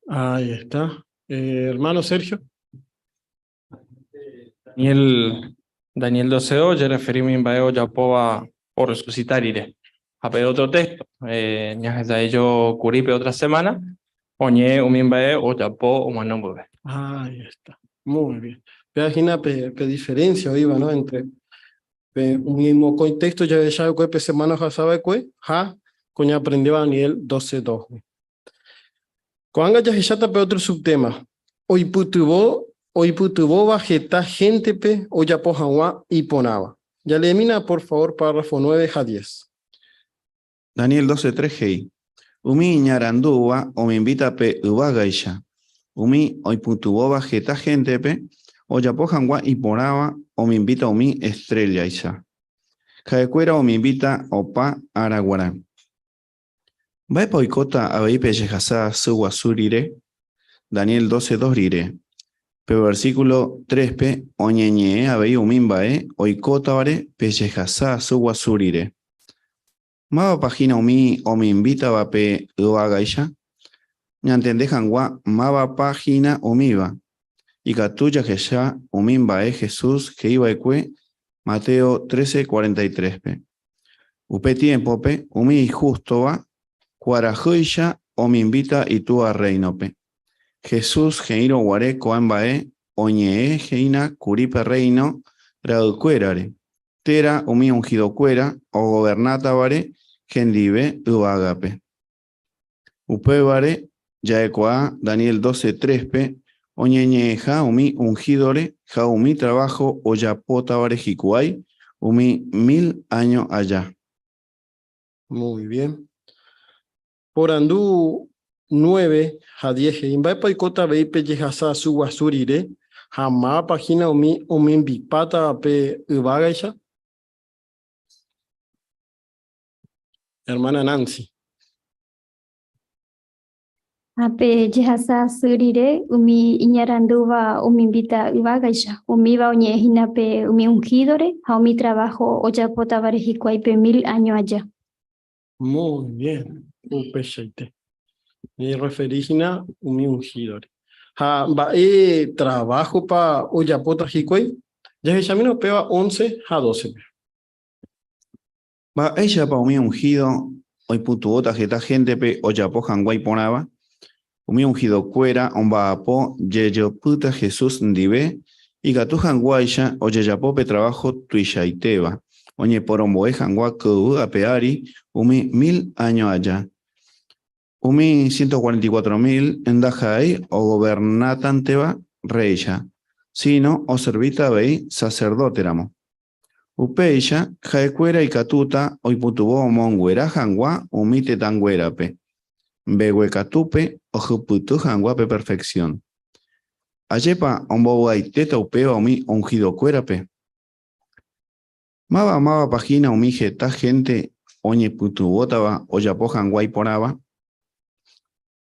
Ahí está. Hermano Sergio. Daniel 12, yo referí mi inveo ya por resucitar iré. A ver otro texto. Ya de ello curipe otra semana. Oñe un inveo o ya po o mano mueve. Ahí está. Muy bien. Imagina pe diferencia viva, ¿no? Entre un mismo contexto ya de que semana ya sabe que ja coña aprendió a Daniel 12:2. Cuando ya está pe otro subtema. Hoy putubo bajeta gente pe o ya pojawa y ponaba. Ya le mina por favor párrafo 9 a 10. Daniel 12:3 hei. Umi ñarandúa o me invita pe ubagaisha. Umi hoy putubo bajeta gente pe o ya pojawa y ponaba o me invita umi estrella isha. Caecuera o me invita opa araguará. Va poicota a veipe yejasa su surire. Daniel 12:2 rire. Pero versículo 3p oñeñe a vei umimbae oicota vare pellejasa su surire. Maba página umi o me invita va pe uagaisha. Ñantende jangua maba página umiva. Y catuya que ya umimbae Jesús que iba ecue Mateo 13:43p. Upe tiempo pe, umi justo va, cuarajoya o me invita y tú a reino pe. Jesús geiro guare coambae, oñe geina curipe reino, raucuerare. Tera umi ungido cuera, o gobernata vare, gendive uagape. Upe vare, ya ecoa Daniel 12:3p, oñeñe ja umi ungidore, ja umi trabajo o ya pota vare jikuay, umi 1000 años allá. Muy bien. Por andú 9 a 10. Imba paicota veipe yejasa su guasurire. Jamás página umi bipata pe ubagaisha. Hermana Nancy. Ape jehasa surire umi iñaranduva umi invita ivagaisha umi va oñe hinape umi ungidore a umi trabajo oyapota varejikuaipe 1000 años allá. Muy bien. Upeshaite. Mi referigina umi ungidore. Ha va trabajo pa oyapota jikuai. Ya examino peba 11 a 12. Va ella pa umi ungido, hoy putuota jeta gente pe oyapo janguay ponaba. Umi ungido cuera, omba apo, yeyo puta Jesús ndive, y gatu janguaisha, o yeyapo pe trabajo tuishaiteba. Oñe por omboe jangua ku apeari, umi 1000 años allá. Umi 144.000 en Dajai, o gobernatanteba reisha, sino o servita vei sacerdote ramo. Upeisha, jaecuera y catuta, hoy putubo monguera jangua, umi tetanguera pe. Behuecatupe o juputu janguape perfección. Ayepa omboguay teta upeo mi ungido cuerape. Maba página umi jeta gente oñe putu botaba o yapo janguay poraba.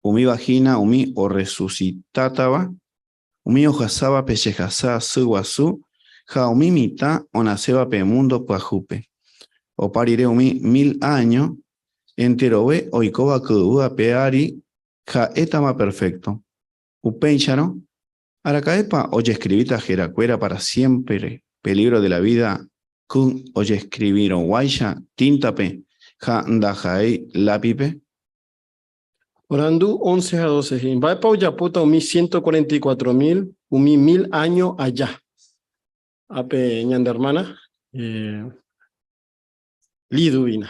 Umi vagina umi o resucitataba. Umi ojasaba pechejasa su guasu. Ja umi mita o naceba pe mundo pajupe. O parire umi 1000 años. Enterobe oikoba kudua peari ja etama perfecto. Upenchano, aracaepa oye escribita jeracuera para siempre, peligro de la vida, kun oye escribir o guaisha, tintape, ja ndajae lápipe. Orandú 11 a 12. Va pa oyapota umi 144.000, umi 1000 años allá. Ape ñanda hermana. Liduvina.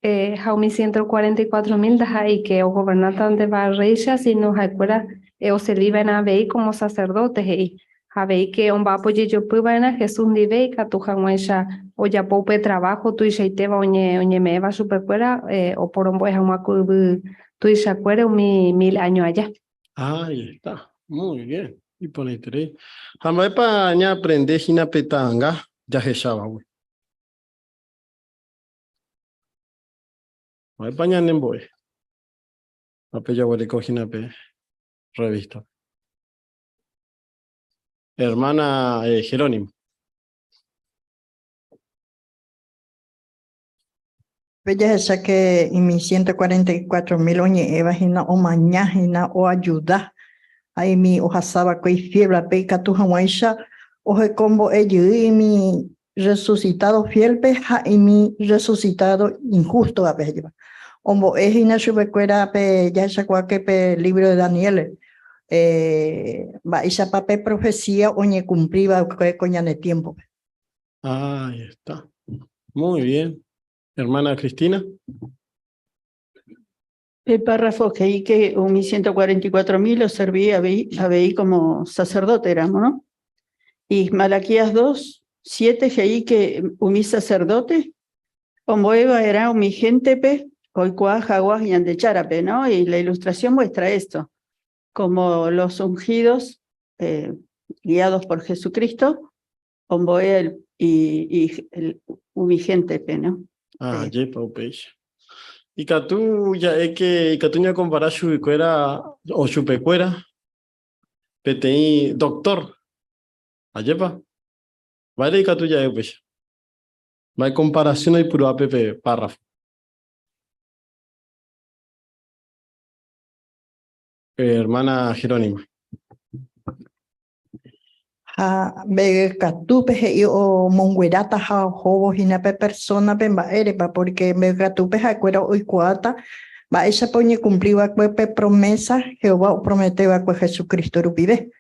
Jaumi 144.000 da ahí que o gobernante de Barrecha, si nos recuerda, o se liban a ver como sacerdotes y a ver que un vapo yo puedo Jesús ni ve que tu jamuesha o ya pope trabajo tu y te va oñe me va super fuera o por un buen jamacu tu y se acuerda 1000 años allá. Ahí está. Muy bien. Y por interés. Jamás para ña aprender hina petanga. Ya se llama, güey. Jamás para ña nemboy. Apella huele cojina pe revista. Hermana Jerónimo. Bella esa que en mis 144.000 oñe evagina o mañana o ayuda. Ahí mi ojasaba que fiebre peca tu hawaisha o combo y mi resucitado fiel peja y mi resucitado injusto a peja. Ombo es ina chubecuera pe ya esa que pe libro de Daniel. Va esa pape profecía oñe cumpliba que coña de tiempo. Ahí está. Muy bien. Hermana Cristina. El párrafo que hay que 1.144.000 lo serví a veí como sacerdote éramos, ¿no? Y Malaquías 2:7 que hay que mi sacerdote, como Eva era mi gente pe, coicua, jaguas y andecharape, ¿no? Y la ilustración muestra esto, como los ungidos guiados por Jesucristo, como él y el gente pe, ¿no? Ah, yepa upeixa. Y Catu ya es que Catuña compara chubecuera o chupecuera. PTI doctor. Ayepa. Vale, y Catu ya es upeixa. Va en comparación y puro APP párrafo. Hermana Jerónima. Ha ve catupe y o monguerata ha jobo hinape persona pemba erepa porque me catupe ha cuera hoy cuata va esa poñe cumpliva cuepe promesa Jehová prometió a Jesucristo rupide.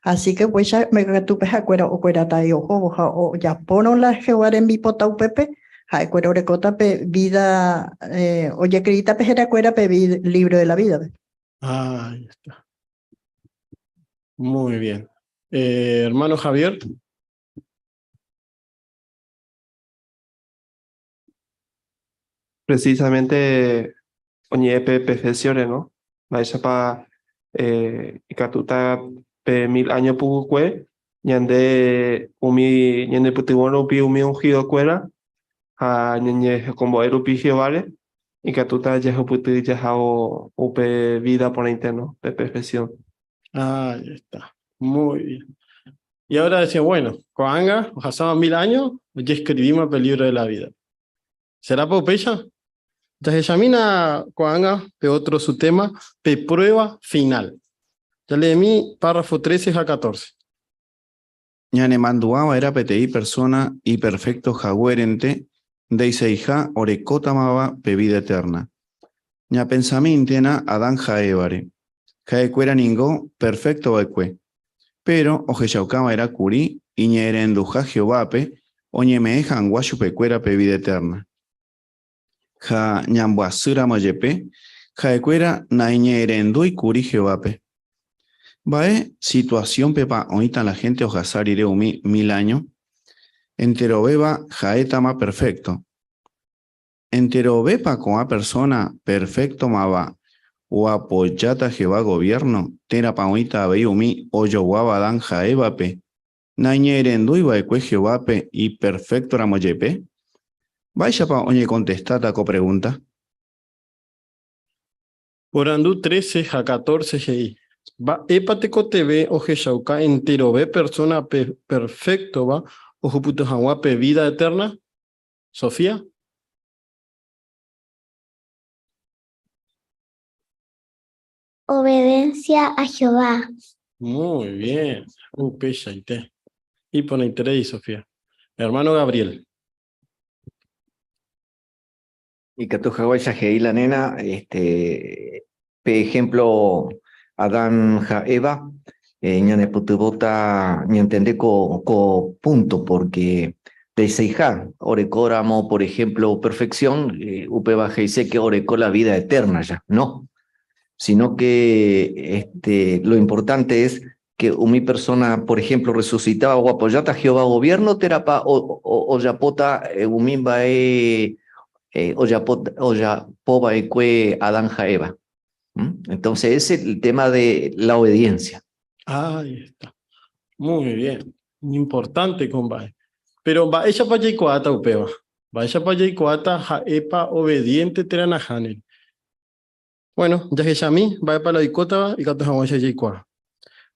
Así que pues ya me catupe ha cuera o cuerata y o jobo o ya pono la Jehová en mi pota upepe ha cuera orecota pe vida oye crita pe era cuera pe libro de la vida. Ahí está. Muy bien. Hermano Javier. Precisamente, oñepe perfecciones, ¿no? Vaya para Icatuta pe 1000 años pugue, ñande ñande putibono upi ungido cuera, a ñeñe como erupi vale, Icatuta ya puti ya upe vida por interno, de perfección. Ahí está. Muy bien. Y ahora decía, bueno, Coanga, pasaban 1000 años, ya escribimos el libro de la vida. ¿Será Popella? Ya se examina Coanga, de otro su tema, de prueba final. Ya leí mi párrafo 13 a 14. Ñane manduaba era PTI persona y perfecto jaguerente, de Iseija orecotamaba pe vida eterna. Ña pensamintena Adán jaevare. Jaecuera ningo perfecto baecue. Pero ojeyaucama era curí, y ñerenduja Jehovape, oñemeejan guachupecuera pe vida eterna. Ja ñambuasura moyepe, jaecuera naiñerendu y curí Jehovape. Vae situación pepa oita la gente ojasar iré 1000 años. Entero beba jaetama perfecto. Entero bepa con a persona perfecto mava. O apoyata Jehová gobierno, tera pauita abeumi o yoguaba dan jaevape, nañerendu iba ecue Jehovape y perfecto ramoyepe. Vaya pa oñe contestata co pregunta. Por andú 13 a 14 GI. Va epateco TV o jeshauca entero ve persona perfecto va o juputo jaguape vida eterna. Sofía. Obediencia a Jehová. Muy bien. Pecha y te. Y pone interés, Sofía. Hermano Gabriel. Y que tu Hawái la nena, por ejemplo, Adán ja Eva, ñane putubota, ni entendé co punto, porque Teseija, orecóramo, por ejemplo, perfección, upe baja dice que orecó la vida eterna ya, no, sino que lo importante es que mi persona, por ejemplo, resucitaba o apoyata Jehová gobierno, terapa o yapota, umimba o ya poba eque Adán Jaeva. Entonces, ese es el tema de la obediencia. Ahí está. Muy bien. Importante, compadre. Pero va ella para Yaicoata, upeba. Va ella para Yaicoata, jaepa obediente teranajanel. Bueno, ya que Yami, va para la Icota y Cato Hawaii Yaicoa.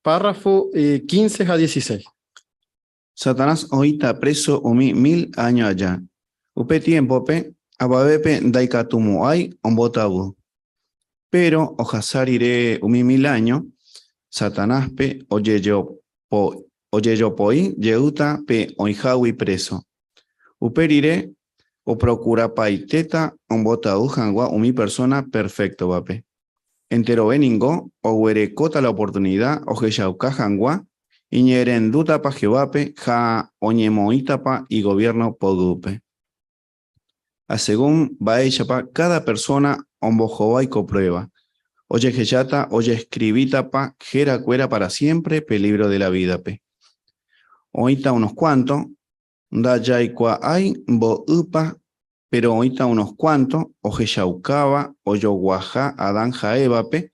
Párrafo 15 a 16. Satanás oíta preso umi 1000 años allá. Upe tiempo pe, ababepe daikatumu ay ombotabu. Pero ojasar iré umi 1000 años, Satanás pe oyeyo poi yeuta pe oijawi preso. Uperire o procura paiteta ombotabu jangwa umi persona perfecto vape. Entero beningo o huerecota la oportunidad o jeyauca jangwa iñerenduta pa Jehovape ja oñemoitapa y gobierno podupe. A según baechapa cada persona ombojoa y coprueba. Oye jeyata, oye escribita pa jera cuera para siempre peligro de la vida pe. Oita unos cuantos, da yaikua ay bo upa, pero oita unos cuantos, o jeyaucaba, o yoguaja Adán jaevape,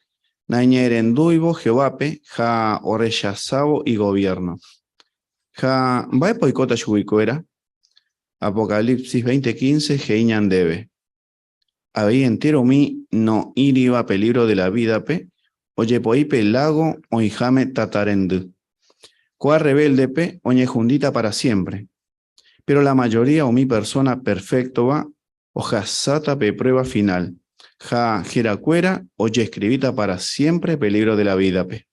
nañerenduibo Jehovape, ja orechazabo y gobierno. Ja vae poicota yubicuera, Apocalipsis 20:15, geiñan debe. Ahí entero mi no iriba peligro de la vida pe, oye poipe lago o hijame tatarendu. Coa rebelde pe, oñe jundita para siempre. Pero la mayoría o mi persona perfecto va, o jasata pe prueba final. Ja jeracuera, oye escribita para siempre peligro de la vida pe.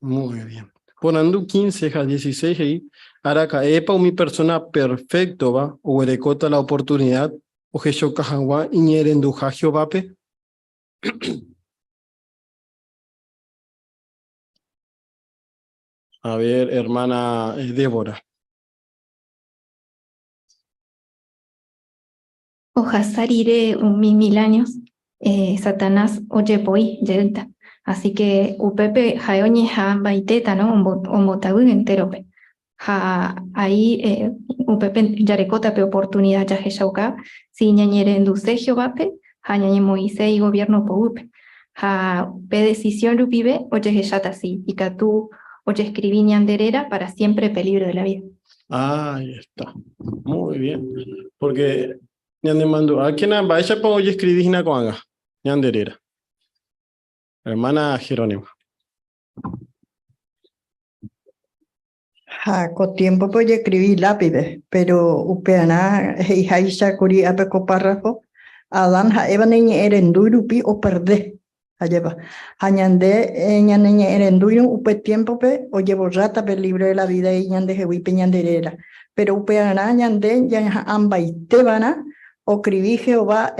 Muy bien. Ponandu 15 a 16 ahí. Araca epa o mi persona perfecto va, o erecota la oportunidad, o jesho cajangua iñerenduja Jehová pe. A ver, hermana Débora. Ojasar iré umi 1000 años, Satanás oye poi yelta. Así que upepe jaoñe ja baiteta, ¿no? Ombotagun enterope. Ja ahí upepe yarecota pe oportunidad ya jeshauka, si ñañere enduce Jehovape, ja ñañe Moisés y gobierno poupe. Ja pe decisión lupibe, oye jeshata si, y tú oye escribí ñanderera para siempre peligro de la vida. Ahí está. Muy bien. Porque ñande mando, ¿a quién va ella para hoy escribir na coanga? Ñanderera. Hermana Jerónima. Con tiempo pues yo escribí lápides, pero upeana heijaisha kuri apeco párrafo, Adán jaeva neñe erendurupi o perdé. Alleva. Añande ñaneñe erendurum upe tiempo pe o llevo rata pel libro de la vida y ñande jehuipe ñanderera. Pero upeana ñande ya ambaitebana o escribí Jehová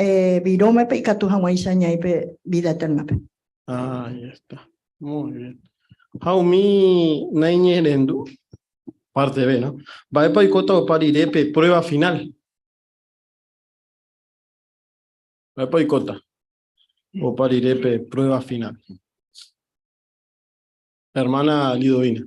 virome pe y catujamuaisa ñaipe vida eterna pe. Ahí está. Muy bien. Jaumi neñe erendu. Parte B, ¿no? Va a paicota o parirepe, prueba final. Va a paicota o parirepe, prueba final. Hermana Lidovina.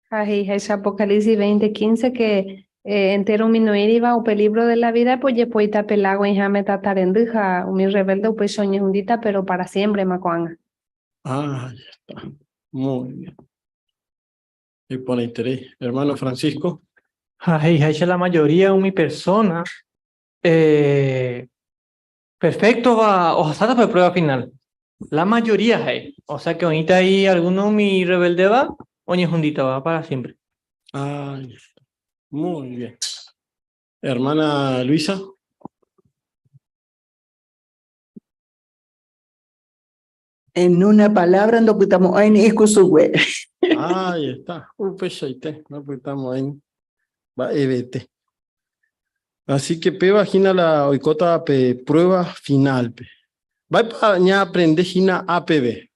Ahí es Apocalipsis 20:15 que entero mi no iba o peligro de la vida, pues ya puede pelago en jame tatarenduja, mi rebelde o pues soñé hundita, pero para siempre, macuanga. Ah, ya está. Muy bien. Y por interés. Hermano Francisco. Ay, la mayoría de mi persona perfecto va, o sea, para prueba final. La mayoría hay. O sea que ahorita hay alguno mi rebelde va, oñe jundita va para siempre. Ah, ya está. Muy bien. Hermana Luisa. En una palabra, no putamos en escusugüe. Ahí está. Pechaite. No pues estamos en. Va EBT. Así que pe vagina la oicota pe prueba final pe. Va para ña aprender gina APB.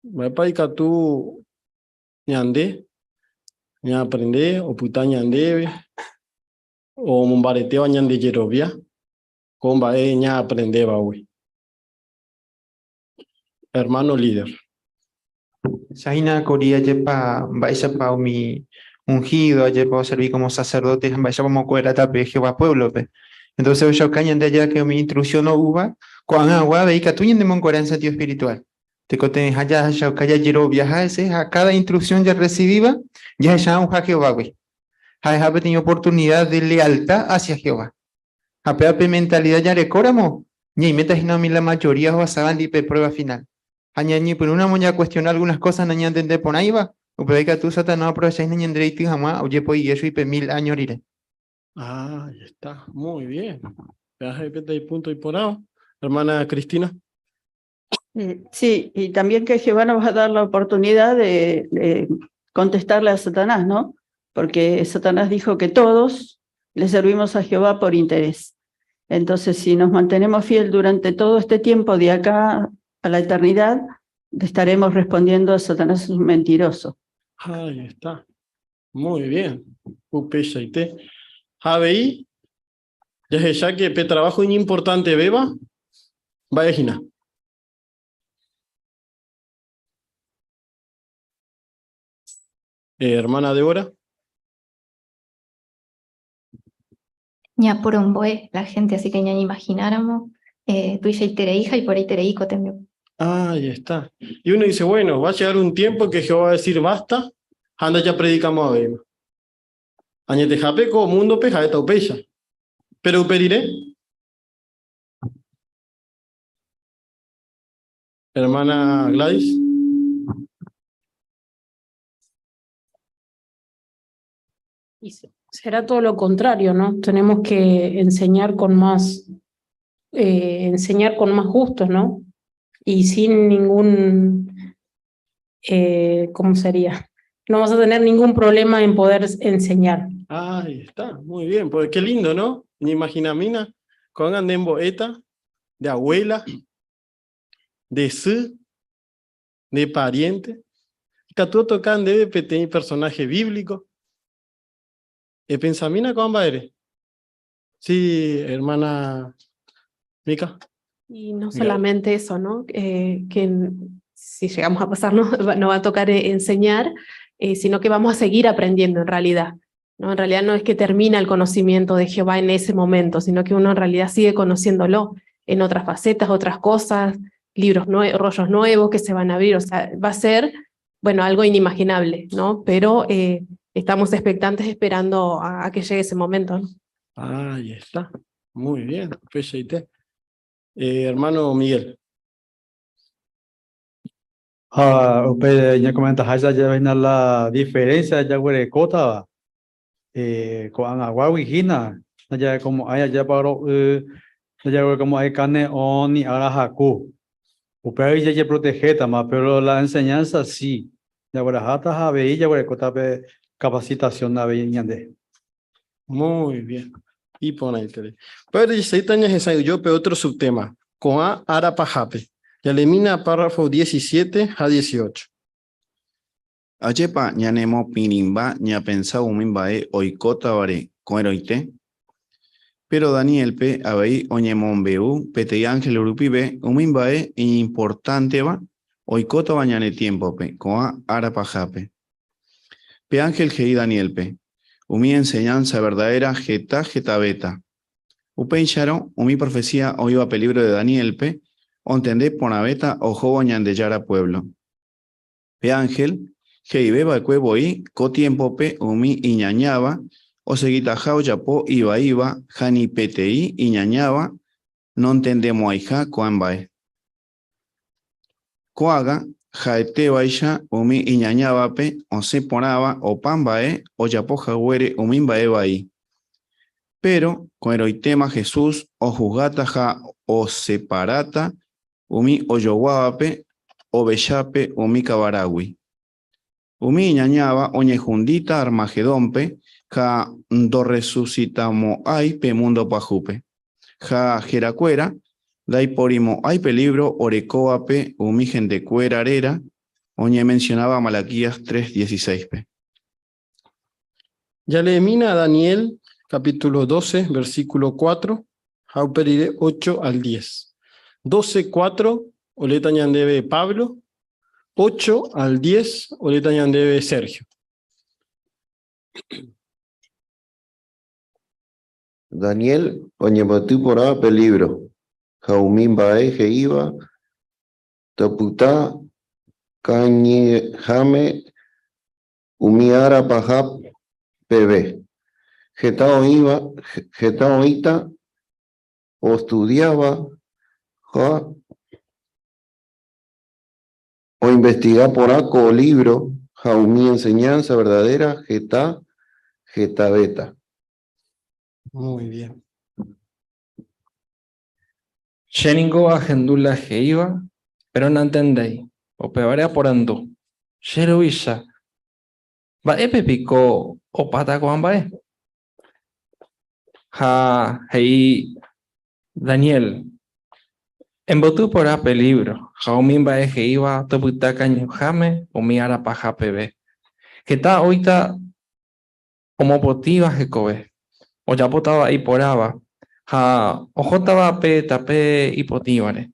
Va para que tú ñande, ña aprende, o puta ñandebe, o mombareteo ñande yerovia, comba ña aprende bawi. Hermano líder. Shaina Coría yepa vaya pa mi ungido, yepa servir como sacerdote, vaya como cuera tape Jehová pueblo pe. Entonces yo cañan de allá que mi instrucción no hubo, con agua ve que tú y de moncuera en sentido espiritual. Te coten allá ya calla yero viajarse a cada instrucción ya recibida, ya un Jehová güey. Ha tenido oportunidad de lealtad hacia Jehová. A pepe mentalidad ya recóramo, ni metas no mi la mayoría o asaban de prueba final. Añañi por una moña cuestionar algunas cosas no entender por ahí va. O puede que tú sata no aprovecháis ni andreiti jamás, oye pues y eso y pe 1000 años iré. Ah, ya está, muy bien. Repete y punto y por ahí. Hermana Cristina. Sí, y también que Jehová nos va a dar la oportunidad de contestarle a Satanás, ¿no? Porque Satanás dijo que todos le servimos a Jehová por interés. Entonces, si nos mantenemos fiel durante todo este tiempo de acá a la eternidad, estaremos respondiendo a Satanás es un mentiroso. Ahí está. Muy bien. Upecha y te. Javeí. Ya que pe trabajo importante beba. Vaya Gina. Hermana Débora. ña por omboe la gente, así que ña imagináramos, tu y tere hija y por ahí tere hijo también. Ahí está. Y uno dice, bueno, va a llegar un tiempo que Jehová va a decir, basta, anda ya predicamos a beba. Añete japeco, mundo peja de taupeya. Pero uperiré. Hermana Gladys. Y será todo lo contrario, ¿no? Tenemos que enseñar con más gustos, ¿no? Y sin ningún, ¿cómo sería? No vamos a tener ningún problema en poder enseñar. Ahí está, muy bien, pues qué lindo, ¿no? Ni imagina mina, con anden en boeta, de abuela, de su, de pariente. Que tú tocan debe tener personaje bíblico. Pensamina con eres. Sí, hermana Mica. Y no solamente eso, ¿no? Que si llegamos a pasar no va a tocar enseñar, sino que vamos a seguir aprendiendo en realidad, ¿no? En realidad no es que termina el conocimiento de Jehová en ese momento, sino que uno en realidad sigue conociéndolo en otras facetas, otras cosas, libros nuevos, rollos nuevos que se van a abrir, o sea, va a ser, bueno, algo inimaginable, ¿no? Pero estamos expectantes esperando a que llegue ese momento, ¿no? Ahí está, muy bien, hermano Miguel. Ya comentas, ya ven la diferencia, ya huele cota, con agua vigina, ya como hay ya paro, ya como hay carne o ni arajacu, upea ya protege tama, pero la enseñanza sí, ya huele hata jabe, ya huele cota capacitación na de. Muy bien. Y pon ahí, pero 16 años ensayo yo, pero otro subtema, con a arapajape. Ya elimina párrafo 17 a 18. Ayepa ñanemo pirimba ña pensado mimbae oikota vare coeroite. Pero Daniel pe abei oñemombeu pete ángel urupibe umimbae importante va oikota bañane tiempo pe coa arapajape. Pe ángel gei Daniel pe. Umi enseñanza verdadera geta beta. Upen charo umi profecía oiba peligro de Daniel pe. Ontendé ponabeta o jobo ñandeyara pueblo. Pe ángel, heibeba cuevo y co tiempo pe umi iñañaba, o seguitajao yapo iba, jani petei iñañaba, no entendemos aija coambae. Coaga, jaete baisha umi iñañaba pe, o se ponaba o pambae, o yapo jaguere umimbae bai. Pero, con heroitema Jesús, o juzgata ja o separata, umi oyoguape, o bellape, umi cabaragui. Umi ñañaba, oñejundita armagedonpe, ja do resucitamo ay pe mundo pajupe. Ja jeracuera, dai porimo ay peligro, orecoape, umi gente cuera arera, Oñe mencionaba Malaquías 3:16. Ya le mina a Daniel, capítulo 12, versículo 4, Hauperire 8 al 10. 12, 4, Oleta Ñandebe Pablo, 8 al 10, Oleta Ñandebe Sergio. Daniel, Oñematú porá peligro. Jaumín bae jeiva, taputá, cañe jame, umiara pajap, bebé. Getao iba, getao ita, o estudiaba, ja, o investigar por aco o libro, jaumí enseñanza verdadera, geta beta. Muy bien. Sheningo agendula jeiva, pero no entendéis. O peorea por andú. Sheruisha. Va epepico o patacoan bae. Ja, hei, Daniel. Embotu por a peligro. Jaumin bae jeiva, toputa cañujame, o miara paja pebe. Geta oita, homopotiva jecobe. O ya potaba ahí poraba. Ja, ojotaba pe tape hipotíbane.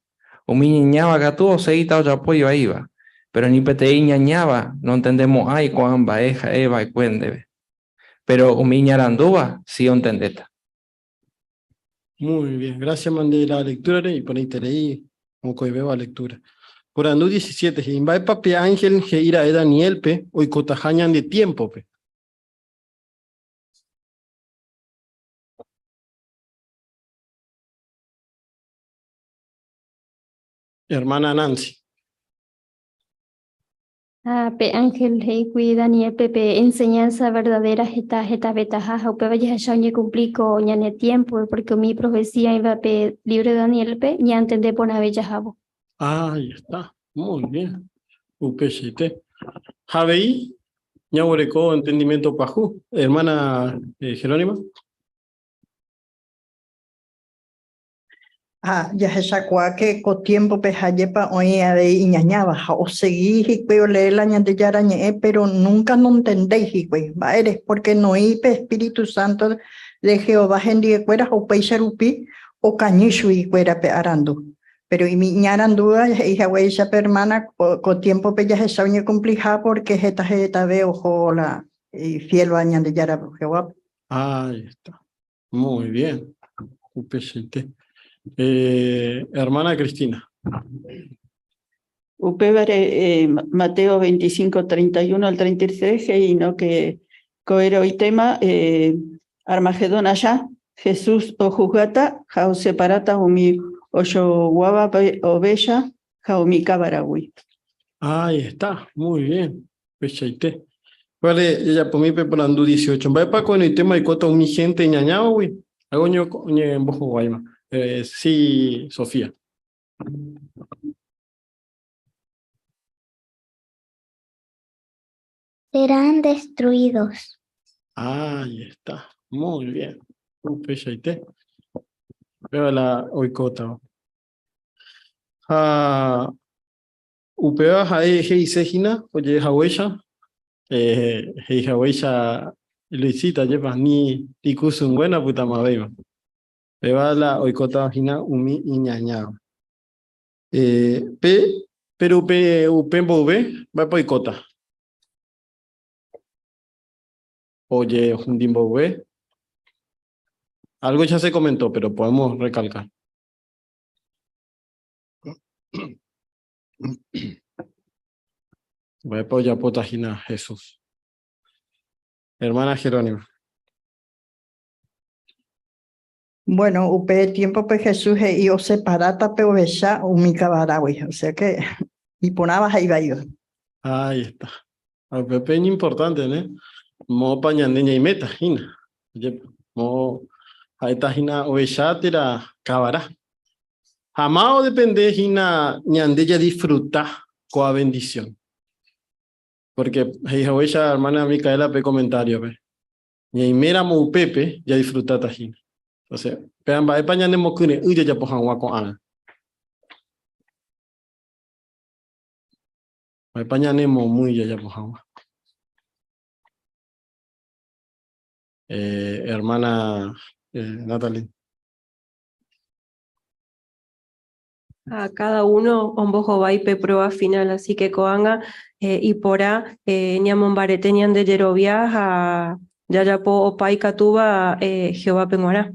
O mi ñañaba gatu o seita o ya pollo iba. Pero ni pete ñañaba, no entendemos ay cuán baeja eva y cuéndebe. Pero o mi ñaranduba, sí entendeta. Muy bien. Gracias, mandé la lectura y ponete ahí, como que veo la lectura. Por andú 17, Jimbae papi ángel, Geira de Daniel, pe, hoy cotajañan de tiempo, pe. Hermana Nancy. Pe Ángel, hey, cuida ni pepe enseñanza verdadera, jeta betaja, o pe vaya a complico ñane tiempo, porque mi profecía iba pe libre de Daniel pe, ya entendé por una bella jabo. Ahí está. Muy bien. Upechite. Javei, ñahuereco entendimiento pajú. Hermana Jerónima. Ya se sacó que con tiempo pejayepa hoy a de iñañaba, o seguí hicueo leer la ñandillara pero nunca no entendéis hicueo, va eres porque no ipe Espíritu Santo de Jehová gendie cuera o peixarupi o cañishu y cuera pe arando. Pero y mi ñarandúa hija huella hermana con tiempo pe ya se sabe complija porque jeta veo ojo la fiel a ñandillara Jehová. Ahí está. Muy bien. Upechite. Hermana Cristina. Upevare Mateo 25, 31 al 33, y no que coero y tema Armagedón allá, Jesús o jugata, jao separata umi oyo guava oveja, jao mi cabarawi. Ahí está. Muy bien. Upechite. Vale, ella por mí preparando 18. Va para con el tema de cuánto mi gente ñañaba, güey. Hago ño en bojo guayma. Sí, Sofía. Serán destruidos. Ahí está. Muy bien. Upechite. Veo la oicota. Upea jae hei sejina, oye jawecha. Hei jawecha Luisita lleva ni ikusun buena puta mabeba. Veo la oicota jina umi iñañao. Pero upembo va pa oicota. Oye, Jundimbo ve. Algo ya se comentó, pero podemos recalcar. Voy a apoyar potagina Jesús. Hermana Jerónima. Bueno, upe tiempo pe Jesús y o separata pe oveja umi cabarawi, o sea que y ponabas ahí va yo. Ahí está. Al pepeño importante, ¿no? Mo pañandeña y meta, jina. Mo ahí está jina oveja tira cabará. Jamás depende jina ñandella disfrutar con la bendición. Porque hija oveja hermana Micaela pe comentario pe. Y mira mo pepe ya disfruta tajina. Entonces, vean va pañan de mocune uya ya pojan wa con ana. Pañanemo muy ya pues agua. Hermana Natalie. A cada uno ombojo vaipe prueba final, así que coanga y porá ñamon baretenian de Yerovia a Yayapo Opai Katuba Jehová Penguará.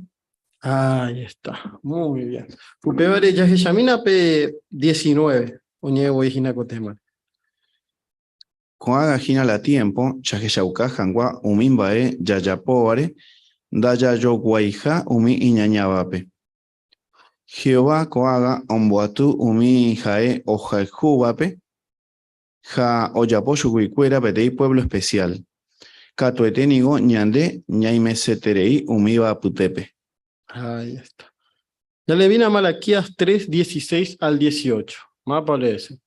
Ahí está, muy bien. Upebare ya Yamina pe 19. Oñe voy hina cotema. Coaga hina la tiempo, chajeshauka hangua umimbae yayapovare, daya yo guaija umi iñañabape. Jehová coaga omboatu umi jae ojaijubape, ja oyapo yuguicuera petei pueblo especial. Catoetenigo ñande ñaimeseterei umiba putepe. Ahí está. Ya le vine a Malaquías 3, 16 al 18. Más parece.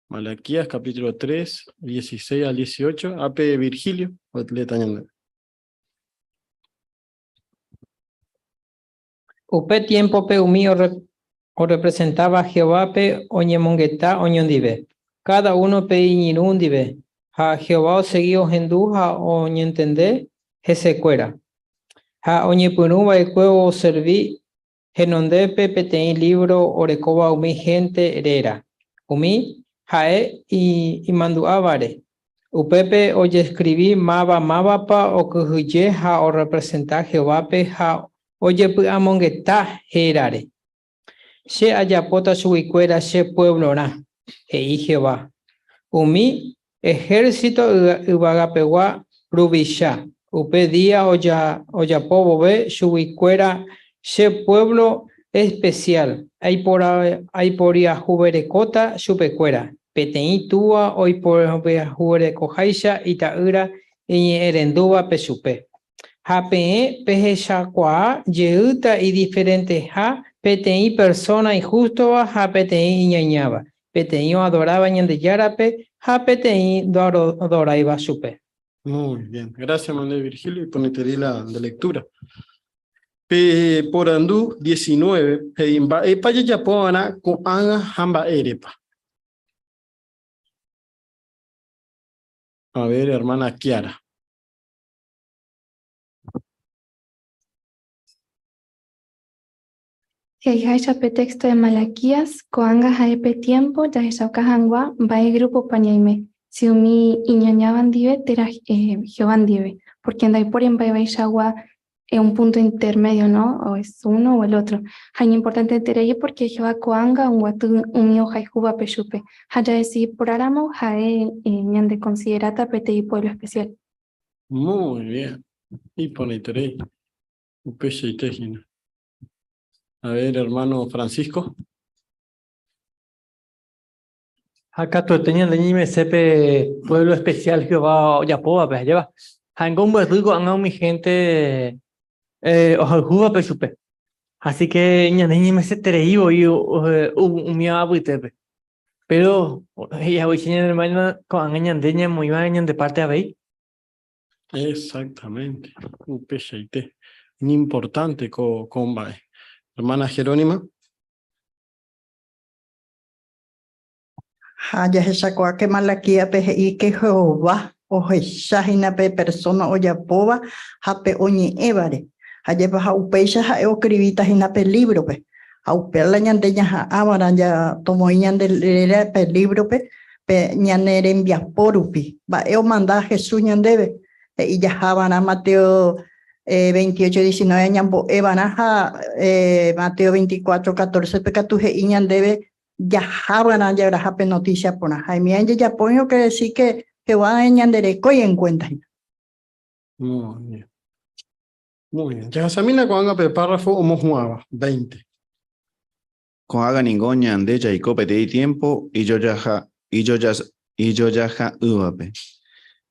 Malaquías capítulo 3, 16 al 18. Ape Virgilio. Le tañando. Upe tiempo pe umío o representaba Jehová pe oñemongueta oñondive. Cada uno pe iñirundive. Ha Jehová o seguió genduja oñentende jesecuera. Ha oñepurumba e cuevo serví genondepe petein libro orecoba umi gente herera. Umi jae y manduávare. Upepe oye escribí maba pa o cujuye ha o representar Jehová pe ha oye amongueta herare. She ayapota suicuera she pueblo ra. E Jehová. Umi ejército ubagapewa rubisha. Upe día oyapobobe suicuera she pueblo especial. Hay por juberecota supecuera. Petei tua hoy por juberecojaisha itaura y erenduba pesupe. Hape pejeshakwa yeuta y diferentes ha petei persona injusto ha petei ñañaba. Petei adoraba ñande yarape ha petei adoraiba supe. Muy bien. Gracias, Manuel Virgilio, y ponete la de lectura. Por andú 19. Paya yapona con anga hamba erepa. A ver, hermana Kiara. Heihaishape texto de Malaquías, coanga jaepe tiempo, yaheshaucajangua, bae grupo pañaime. Si umi iñañaban dive, tera Jehová dive. Porque andai por en bae baishagua es un punto intermedio, ¿no? O es uno o el otro. Hay importante entereye porque Jehová coanga, un guatu, un mio jaijuba peshupe. Haya decir por aramo, jae ñan de considerata pete y pueblo especial. Muy bien. Y ponete un peche y tejina. A ver, hermano Francisco. Acá tú tenías de sepe pueblo especial Jehová Yapoa, pues lleva. Hangón berrugo han mi gente ojalá pesupe. Así que ñaneñime se tereivo y umia abuitepe. Pero ya voy a hermano con añandeña muy bañan de parte de ahí. Exactamente. Un peche y te. Importante con bae. Hermana Jerónima. Haya esa cosa que Malaquía peje y que Jehová o Jeshahina pe persona o yapoba hape oñi evare. Haya pa upeixa ha escribita hina pe libro pe. Aupe la ñandeña ha amara ya tomo ñandele pe libro pe ñanere envia porupi. Va eo manda Jesús ñandebe y ya habana Mateo 28, 19 ñambo evanaja Mateo 24, 14 pecatuje y ñandebe ya habana ya rajape noticia pona. Jaime ya pongo que decir que va a ñandere coy en cuenta. Muy bien. Muy bien. Ya Samina cuando pe párrafo o mojuaba 20. Con haga ningún ñande ya y copete y tiempo y yo ya uape.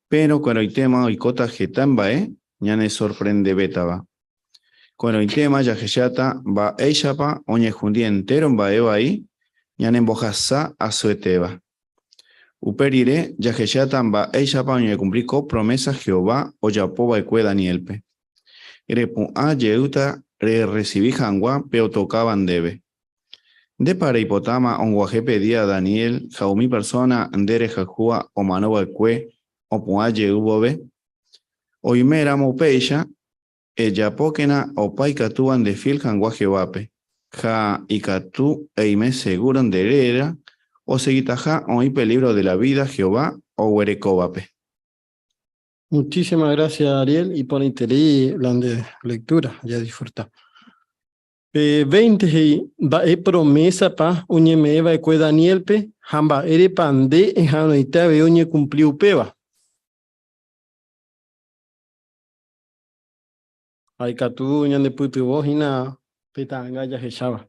Pero cuando el tema hoy cota getambae ñane sorprende betaba. Cuando el tema ya geshata va eishapa oñe jundi entero va eva ahí ñane embojasa a sueteba. Uperire ya geshata va eishapa oñe cumplico promesa Jehová o yapoba ecue Danielpe. Repu a yeuta re recibí jangua peo tocaban debe. De para hipotama onguaje pedía Daniel, jaumi persona, ndere jajua, o manoba cue, o puaye ubobe. Oimera mopeisha, ella pokena, o paikatuan de filjan guajevape. Ja ikatu, eime seguran de herera, o seguitaja, o peligro de la vida, Jehová, o huerecovape. Muchísimas gracias, Ariel, y por interés, plan de lectura, ya disfruta. 20 va promesa pa unye me va e Daniel pe hamba ere pande e hano itabe unye cumpliu peba. Ay katu unye de putu hina petanga ya hechaba.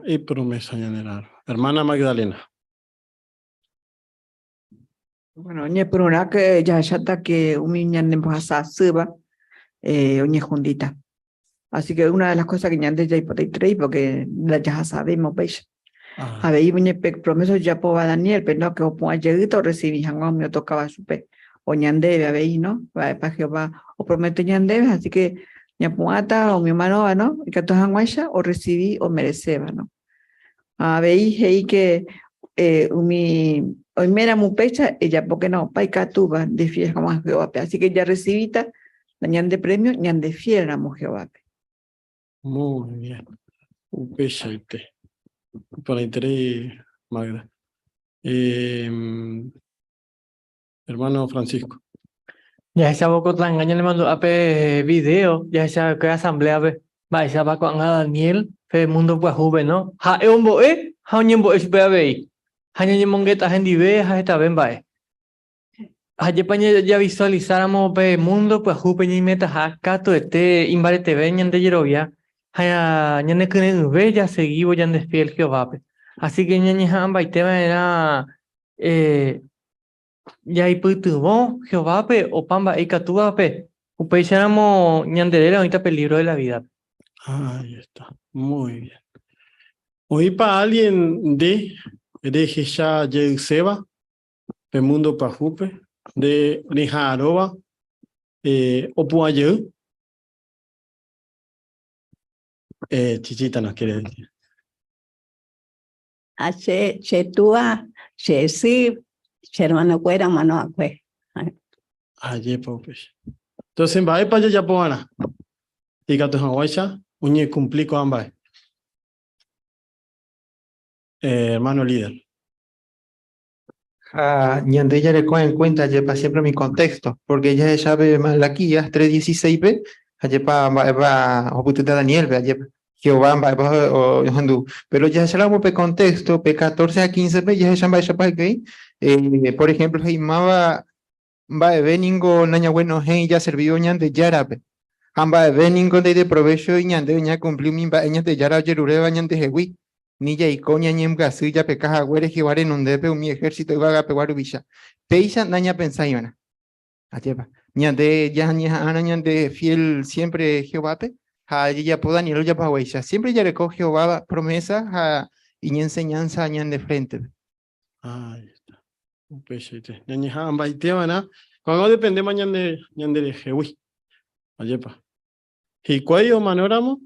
E promesa general. Hermana Magdalena. Bueno, oye, por una que ya está que un niño ne pasa suba, oye, jundita. Así que una de las cosas que ya antes ya hipotéticas, porque ya sabemos, ¿veis? A ver, oye, promeso ya puedo a Daniel, pero no que o ponga lleguito recibí, hangón me tocaba supe, o ñandebe, a ver, ¿no? Va para Jehová, o promete ñandebe, así que ya puata o mi hermano, ¿no? Y que todos han o recibí o mereceba, ¿no? A ver, y que hoy mera mu pecha, ella porque no, paika tuba de fiel como Jehová. Así que ya recibita, ñan de premio, ñan de fiel a Jehová. Muy bien. Un pecha para interés, Magda. Hermano Francisco. Ya esa boca tan engaña le mando a video, ya esa que asamblea ve, va esa va con Daniel, fe mundo pues juve, ¿no? Ha un boe, ha un boe es ve. Hanya mongeta hendi ve, ha esta ven bae. Ayer paña ya visualizáramos pe mundo pues jupe ni meta ha cato este imbarete ven de yerovia. Hanya ñane kene ve ya seguivo ya despiel Jehová. Así que ñane han baitema era ya y putuvo Jehová pe o pamba y catuba pe. Upecháramos ñanderela ahorita peligro de la vida. Ahí está. Muy bien. Hoy para alguien de Jesha Yeseba, de Mundo Pajupe, de Nijaroba, Opuaye. Chichita nos quiere decir. Hace Chetua, Chesi, hermano Cuera, mano Acue. Ayer, pues. Entonces, va a ir para allá, Poana. Y que tu Hawaii, uñe cumplí con ambas. Hermano líder. Ñande ya le coge en cuenta lleva siempre mi contexto, porque ella ya sabe Malaquías 3:16b, lleva va o putita Daniel, lleva Jehová va o Yohandu, pero ya se la pe contexto, pe 14 a 15b, ya se llama para que por ejemplo, Heimaba va veningo naña bueno hey ya servido ñande yarape. Amba veningo de provecho y ñande ña cumplió mi va ñande yara yerure ñande hewi. Ni ya y coña ñem gasu ya pe caja güere jibar en un depe mi ejército iba a pegar ubisha. Peisa naña pensayona. Ayepa. Ñande ya ñande fiel siempre Jehová pe. Ha ya poda ni lo ya pa siempre ya recoge Jehová promesa ha y ni enseñanza ñande frente. Ahí está. Un pechete. Ñaña amba y teana. Cuando depende mañana de Jehui. Ayepa. ¿Y cuál manoramo?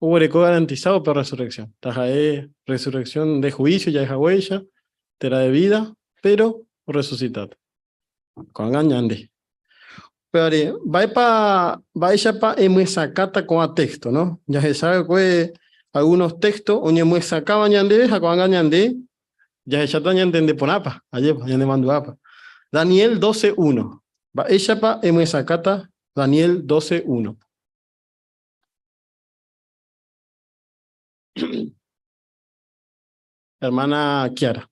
Hubo garantizado por resurrección. Tajae resurrección de juicio, ya es huella, tera de vida, pero resucitado. Con gañande. Pero va ella pa emuesacata con a texto, ¿no? Ya se sabe que algunos textos, oñe muesacaba ñande, con gañande, ya se chata ñande de ponapa, ayer, ñande manduapa. Daniel 12:1. Va ella pa emuesacata, Daniel 12:1. Hermana Kiara.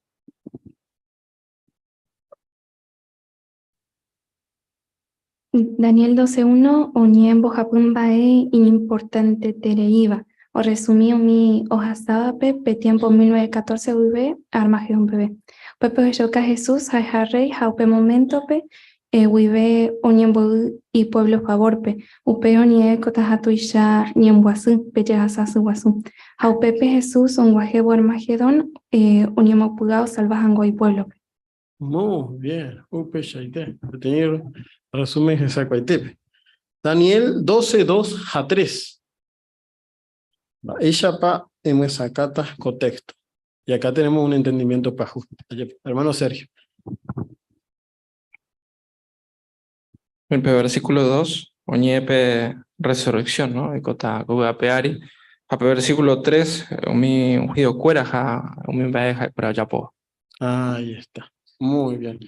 Daniel 12:1, Oñembo Japumbae, importante Tereiva. O resumí mi hojasada pe tiempo 1914 UV, Armagedón bebé. Pepe Yoka Jesús, Jaija Rey, Jaupe Momento pe, Wibe Oñembo y Pueblo Favorpe, Upeo Nie Cotajatuisha Niembuasu, Peyasasu Guasu. Jaupepe Jesús, Onguajebo Armagedón, Oñemopugao, Salvajango y Pueblo. Muy bien. Upe shaite. Tener resumen de Sacuaitepe. Daniel 12:2-3. Ella pa emuesacata contexto. Y acá tenemos un entendimiento para hermano Sergio. El versículo 2, oñepe resurrección, ¿no? Y cota guapeari. Ape versículo 3, umi ungido cuera, umi baeja para yapo. Ahí está. Muy bien.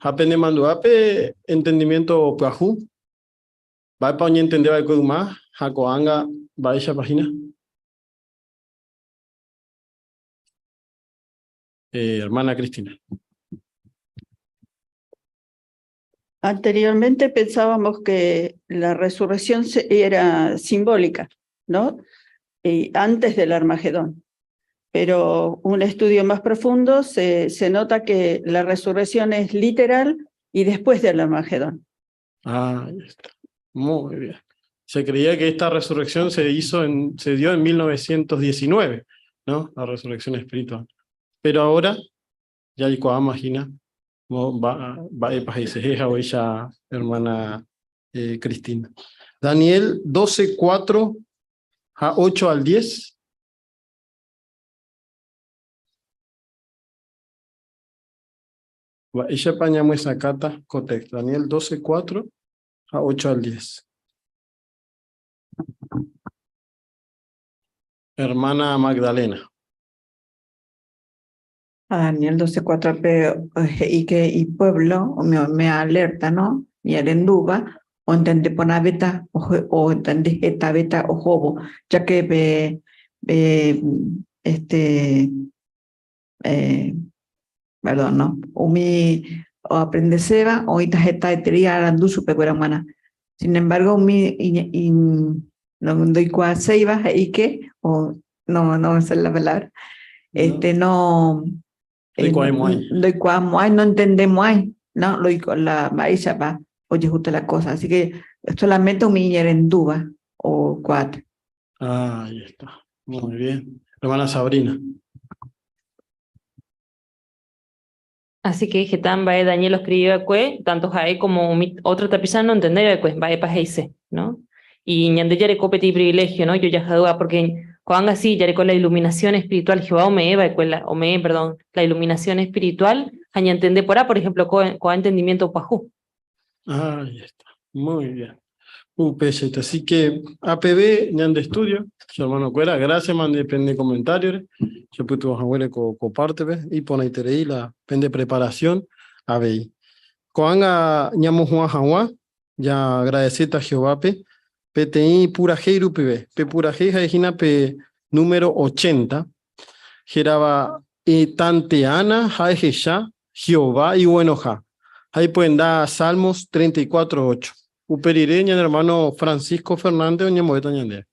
Apende mando ape entendimiento pajú. Va para entender algo más. Jacoanga va a esa página. Hermana Cristina. Anteriormente pensábamos que la resurrección era simbólica, ¿no? Y antes del Armagedón. Pero un estudio más profundo se nota que la resurrección es literal y después del Armagedón. Ahí está. Muy bien. Se creía que esta resurrección se dio en 1919, ¿no? La resurrección espiritual. Pero ahora, ya hay cuál imagina, va a países, o ella, hermana Cristina. Daniel 12:4-8-10. Ella pañamos esa cata, contexto. Daniel 12:4-8-10. Hermana Magdalena. A Daniel 12:4 y pueblo me alerta, ¿no? Y arenduba, o entende ponabeta, o entende esta beta o jobo, ya que perdón, ¿no? O aprende seba, o esta etería arandu su pecuera. Sin embargo, no doy cua seiba, y que, o no esa es la palabra, no. Doy cua muay, no entendemos ahí, ¿no? La maíz va, oye, justo la cosa. Así que solamente un en duda o cuatro. Ahí está. Muy bien. Hermana Sabrina. Así que Getán va Daniel lo escribió cue, tanto Jae como otro tapizano entender pues va pa heise, ¿no? Y ñande ya recopeti privilegio, ¿no? Yo ya jadua porque cuando así ya con la iluminación espiritual Jehová la iluminación espiritual, aña entender por ejemplo, con entendimiento pajú. Ahí está. Muy bien. Así que APB, ñande estudio, su hermano Cuera, gracias, mande pende comentarios, yo puedo abuelo comparte, y pone ahí la pende preparación, ABI. Coanga ñamo Juan Jawa, ya agradecita a Jehová, PTI pura heiru PB, pura heija pe número 80, giraba tanteana, jaejesha, Jehová y buenoja. Ahí pueden dar Salmos 34:8. Uperireña, hermano Francisco Fernández, oña moeta ñande.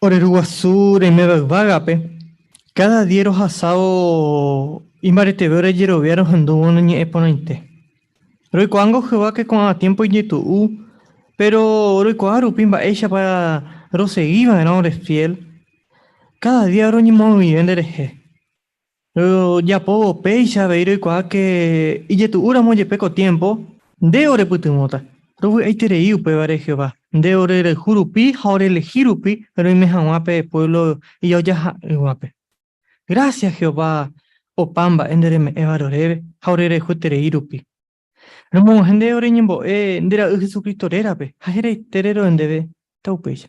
Oreruguazú, Remebagape, cada día los asado y maretevere yeroviaros anduvo en exponente. Roicuango Jehová que con a tiempo y tu pero roicuaru pimba ella para roseguiva en hombre fiel. Cada día roñimo y vendereje. Ya poco pecha veiro y cua que y tu ura moye peco tiempo de ore putumota. Robu eitere iu pe vare Jehová. De ore el jurupi, jaure el jirupi, pero y me jamuape pueblo y yo ya guape. Gracias Jehová, o pamba endereme evarorebe, jaure el jutere irupi. Romo gente ore ñembo ndera Jesucristo rerape, jajere terero endebe taupecha.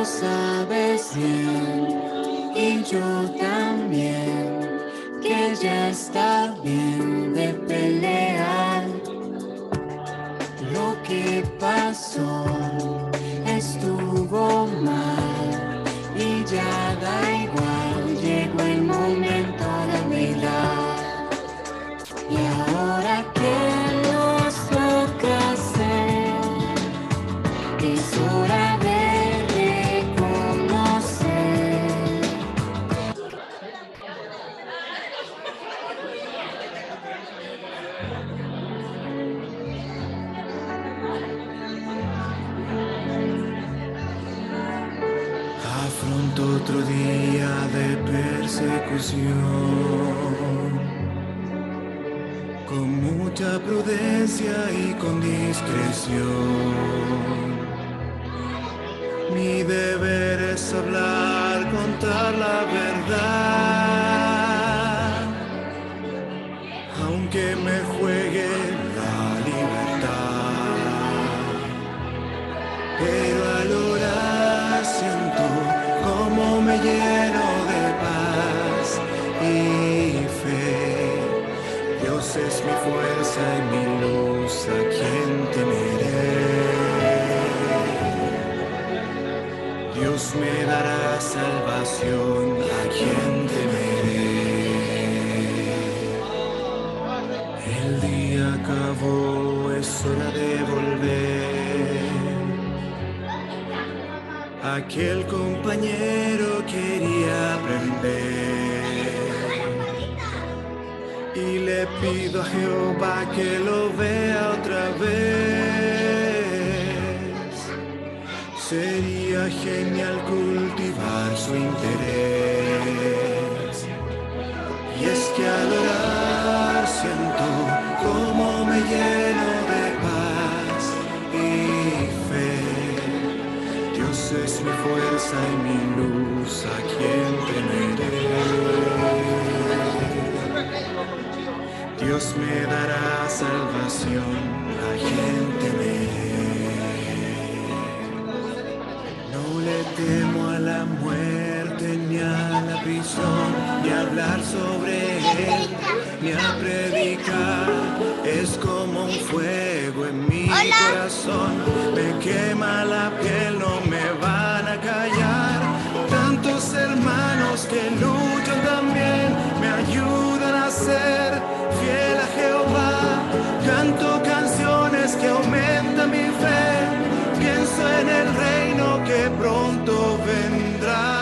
sabes bien, y yo también, que ya está bien de pelear. Lo que pasó estuvo mal y ya da igual, llegó el momento de olvidar. Y ahora que nos toca hacer, es hora de reconocer. Afronto otro día de persecución, con mucha prudencia y con discreción. Mi deber es hablar, contar la verdad, aunque me juegue la libertad. Pero al orar siento como me lleno de paz y fe. Dios es mi fuerza y mi luz, ¿a quién temeré? Dios me dará salvación, ¿a quién temeré? El día acabó, es hora de volver. Aquel compañero quería aprender. Y le pido a Jehová que lo vea otra vez. Sería genial cultivar su interés. Y es que al orar siento como me lleno de paz y fe. Dios es mi fuerza y mi luz, ¿a quién temeré? Dios me dará salvación, ¿a quién temeré? No le temo a la muerte ni a la prisión, ni a hablar sobre él, ni a predicar. Es como un fuego en mi corazón, me quema la piel, no me van a callar. Tantos hermanos que luchan también me ayudan a ser fiel a Jehová. Canto canciones que aumentan mi fe, pienso en el reino que pronto vendrá.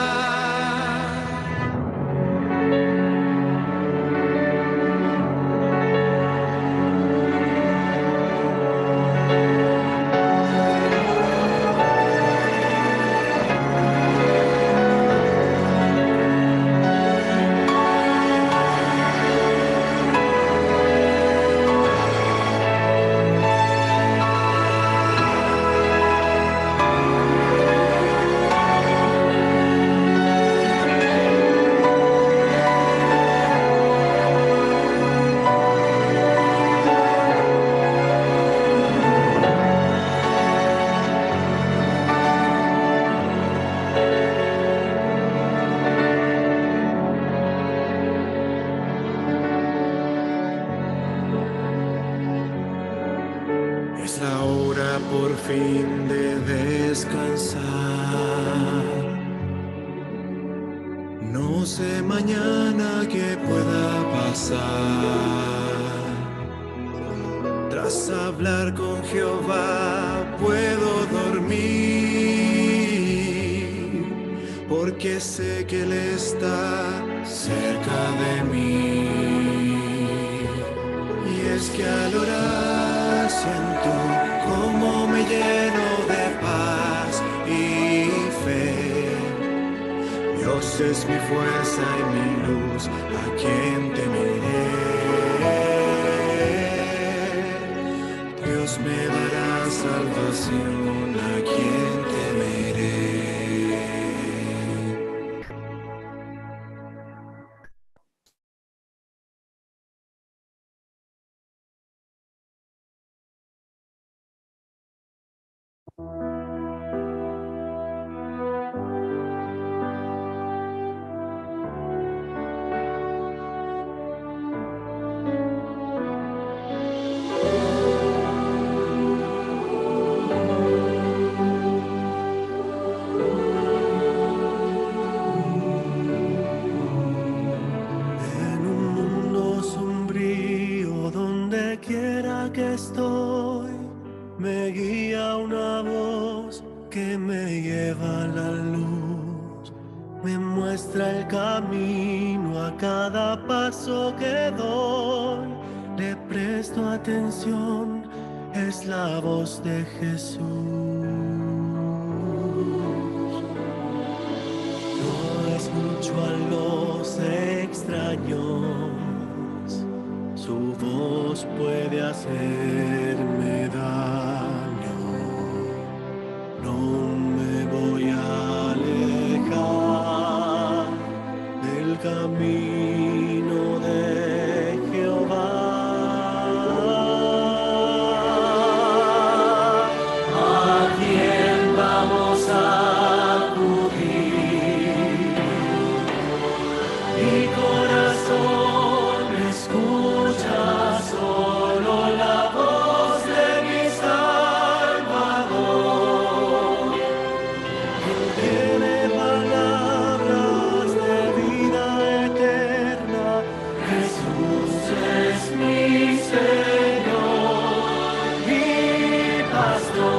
Es la hora por fin de descansar. No sé mañana qué pueda pasar. Tras hablar con Jehová puedo dormir, porque sé que Él está cerca de mí. Y es que al orar siento como me lleno de paz y fe. Dios es mi fuerza y mi luz, ¿a quién temeré? Dios me dará salvación, ¿a quién temeré? que estoy, me guía una voz que me lleva a la luz, me muestra el camino a cada paso que doy, le presto atención, es la voz de Jesús. No escucho a los extraños, su voz puede hacerme daño. No me voy a alejar del camino de Jehová. ¿A quién vamos a acudir? Mi corazón escucha solo la voz de mi Salvador. Él tiene palabras de vida eterna. Jesús es mi Señor, mi pastor.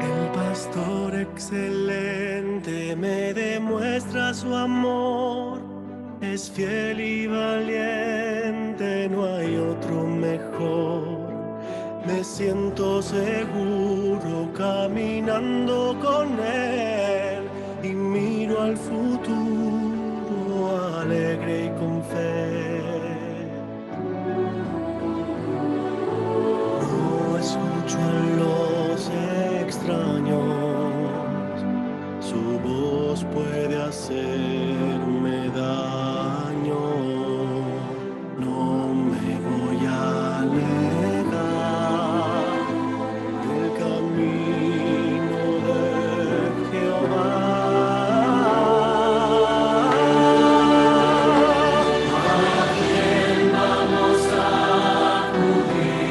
El pastor excelente me demuestra su amor, es fiel y valiente, no hay otro mejor. Me siento seguro caminando con él y miro al futuro alegre y con fe. No escucho a los extraños, su voz puede hacerme daño. No me voy a alejar del camino de Jehová. ¿A quién vamos a acudir?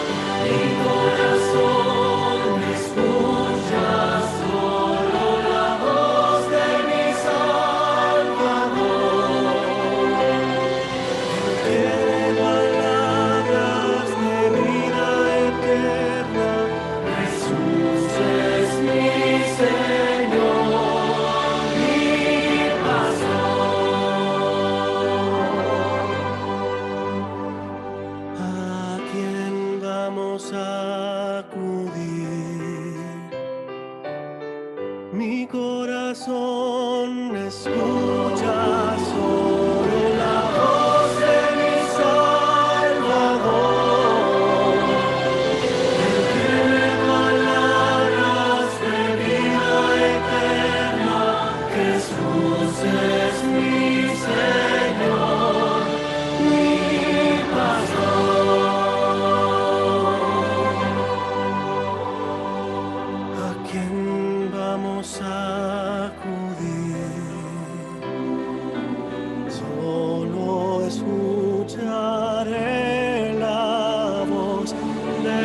Mi corazón escucha solo la voz de mi Salvador. Él tiene palabras de vida eterna. Jesús es mi Señor, mi pastor. ¿A quién vamos a acudir? Mi corazón escucha solo la voz de mi Salvador. Él tiene palabras de vida eterna. Jesús es mi Señor, mi pastor. ¿A quién vamos a acudir? Solo escucharé la voz de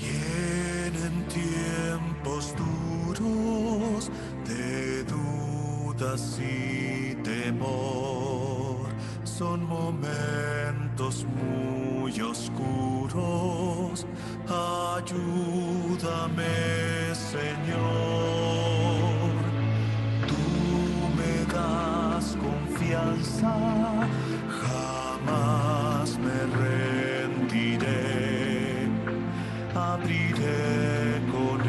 Vienen tiempos duros de dudas y temor, son momentos muy oscuros. Ayúdame, Señor. Tú me das confianza, jamás me rendiré. Abriré con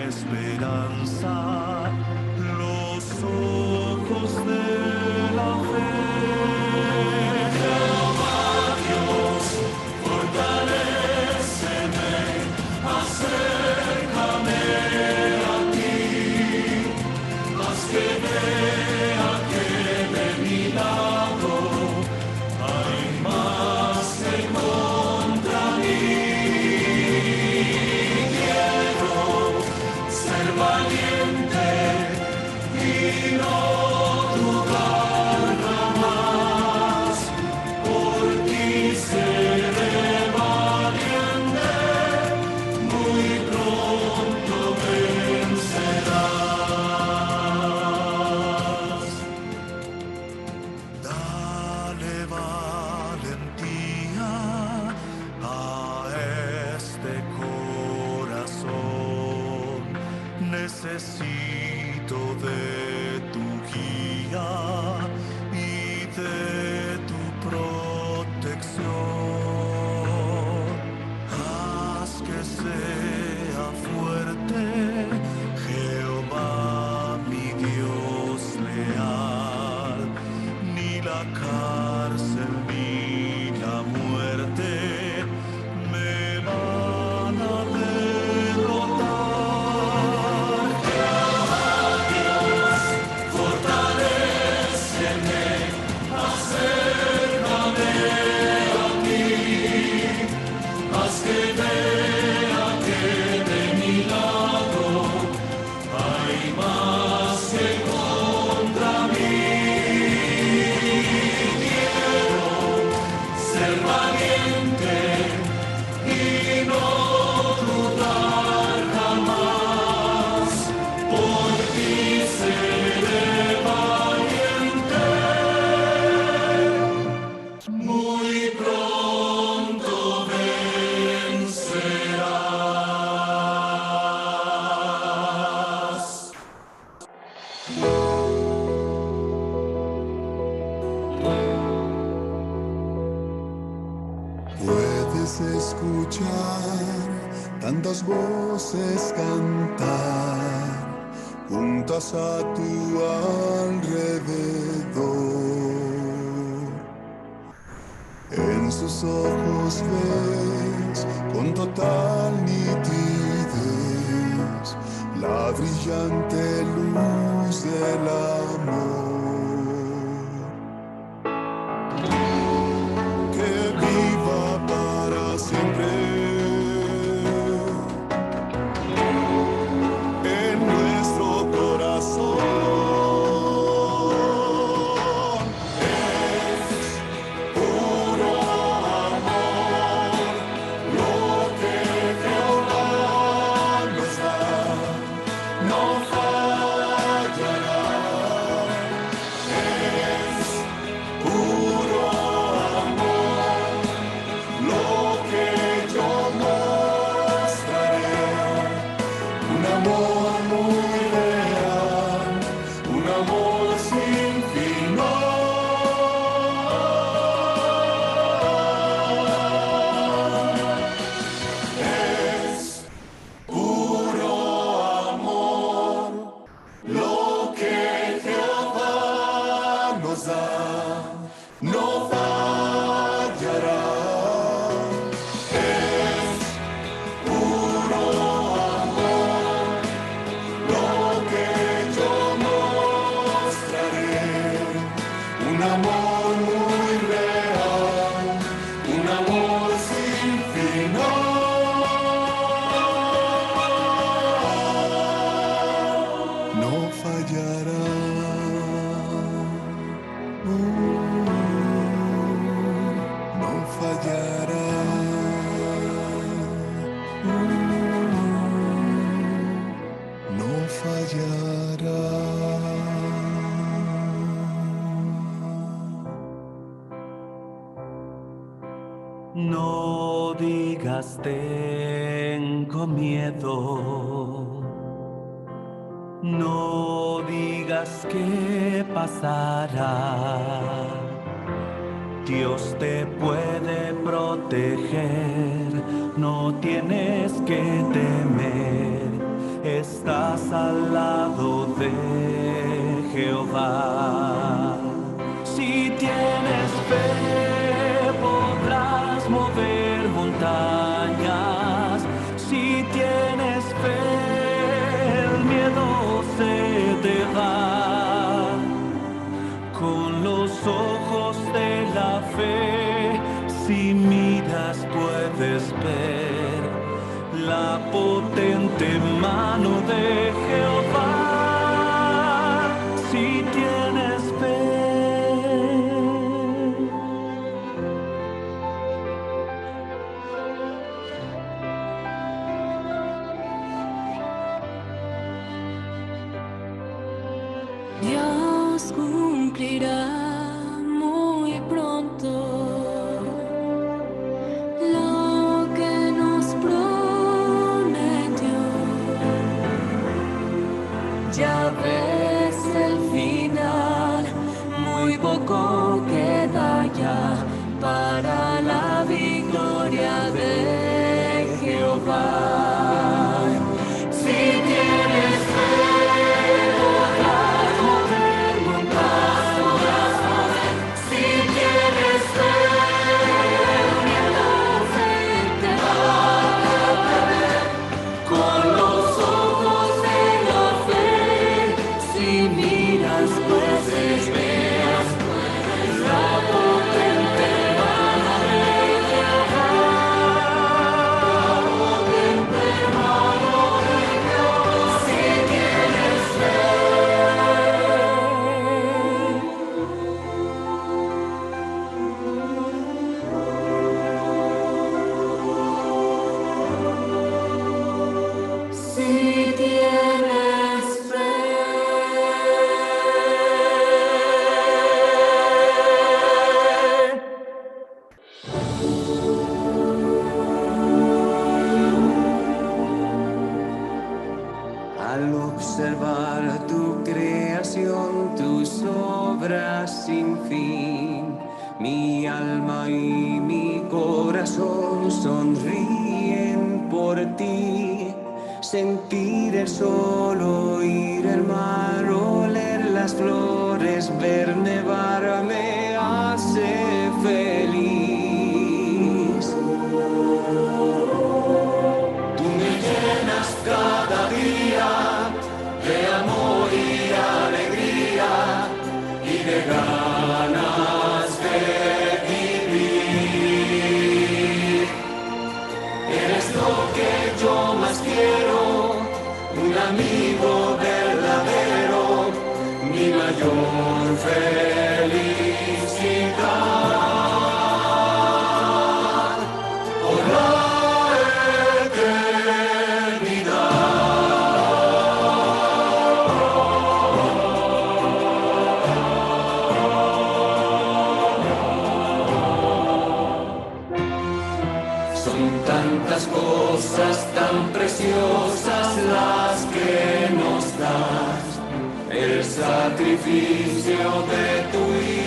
esperanza los ojos Necesito de tu guía y de tu protección. Haz que sea fuerte Jehová, mi Dios leal. Ni la cárcel ni la muerte me van a derrotar. Puedes escuchar tantas voces cantar juntas a tu alrededor. En sus ojos ves con total nitidez la brillante luz del amor. Siempre en nuestro corazón es puro amor lo que Jehová nos da, no fallará. Es puro amor lo que yo mostraré, un amor muy real, un amor sin final. Es puro amor lo que Jehová nos da, no fallará. Un amor muy real, un amor sin final. No fallará. No fallará. No fallará. No digas tengo miedo, no digas qué pasará. Dios te puede proteger, no tienes que temer, estás al lado de Jehová. Si tienes fe, podrás mover montañas. Si tienes fe, el miedo se te va. Con los ojos de la fe, si miras puedes ver la potente mano de Jehová. Si tienes fe. Dios cumplirá muy pronto lo que nos prometió. Ya ves el final, muy poco queda ya para la victoria de Jehová. Si tienes fe, podrás mover montañas. Si tienes fe, con los ojos de la fe, si miras puedes ver la potente mano de Jehová, potente mano de Jehová, si tienes fe. Si tienes fe. Al observar tu creación, tus obras sin fin, mi alma y mi corazón sonríen por ti. Sentir el sol, oír el mar, oler las flores, ver nevar me hace feliz. Tú me llenas cada día de amor y alegría y de ganas de vivir. Eres lo que yo más quiero, un amigo verdadero, mi mayor felicidad. Por la son tantas cosas tan preciosas las que nos das, el sacrificio de tu Hijo.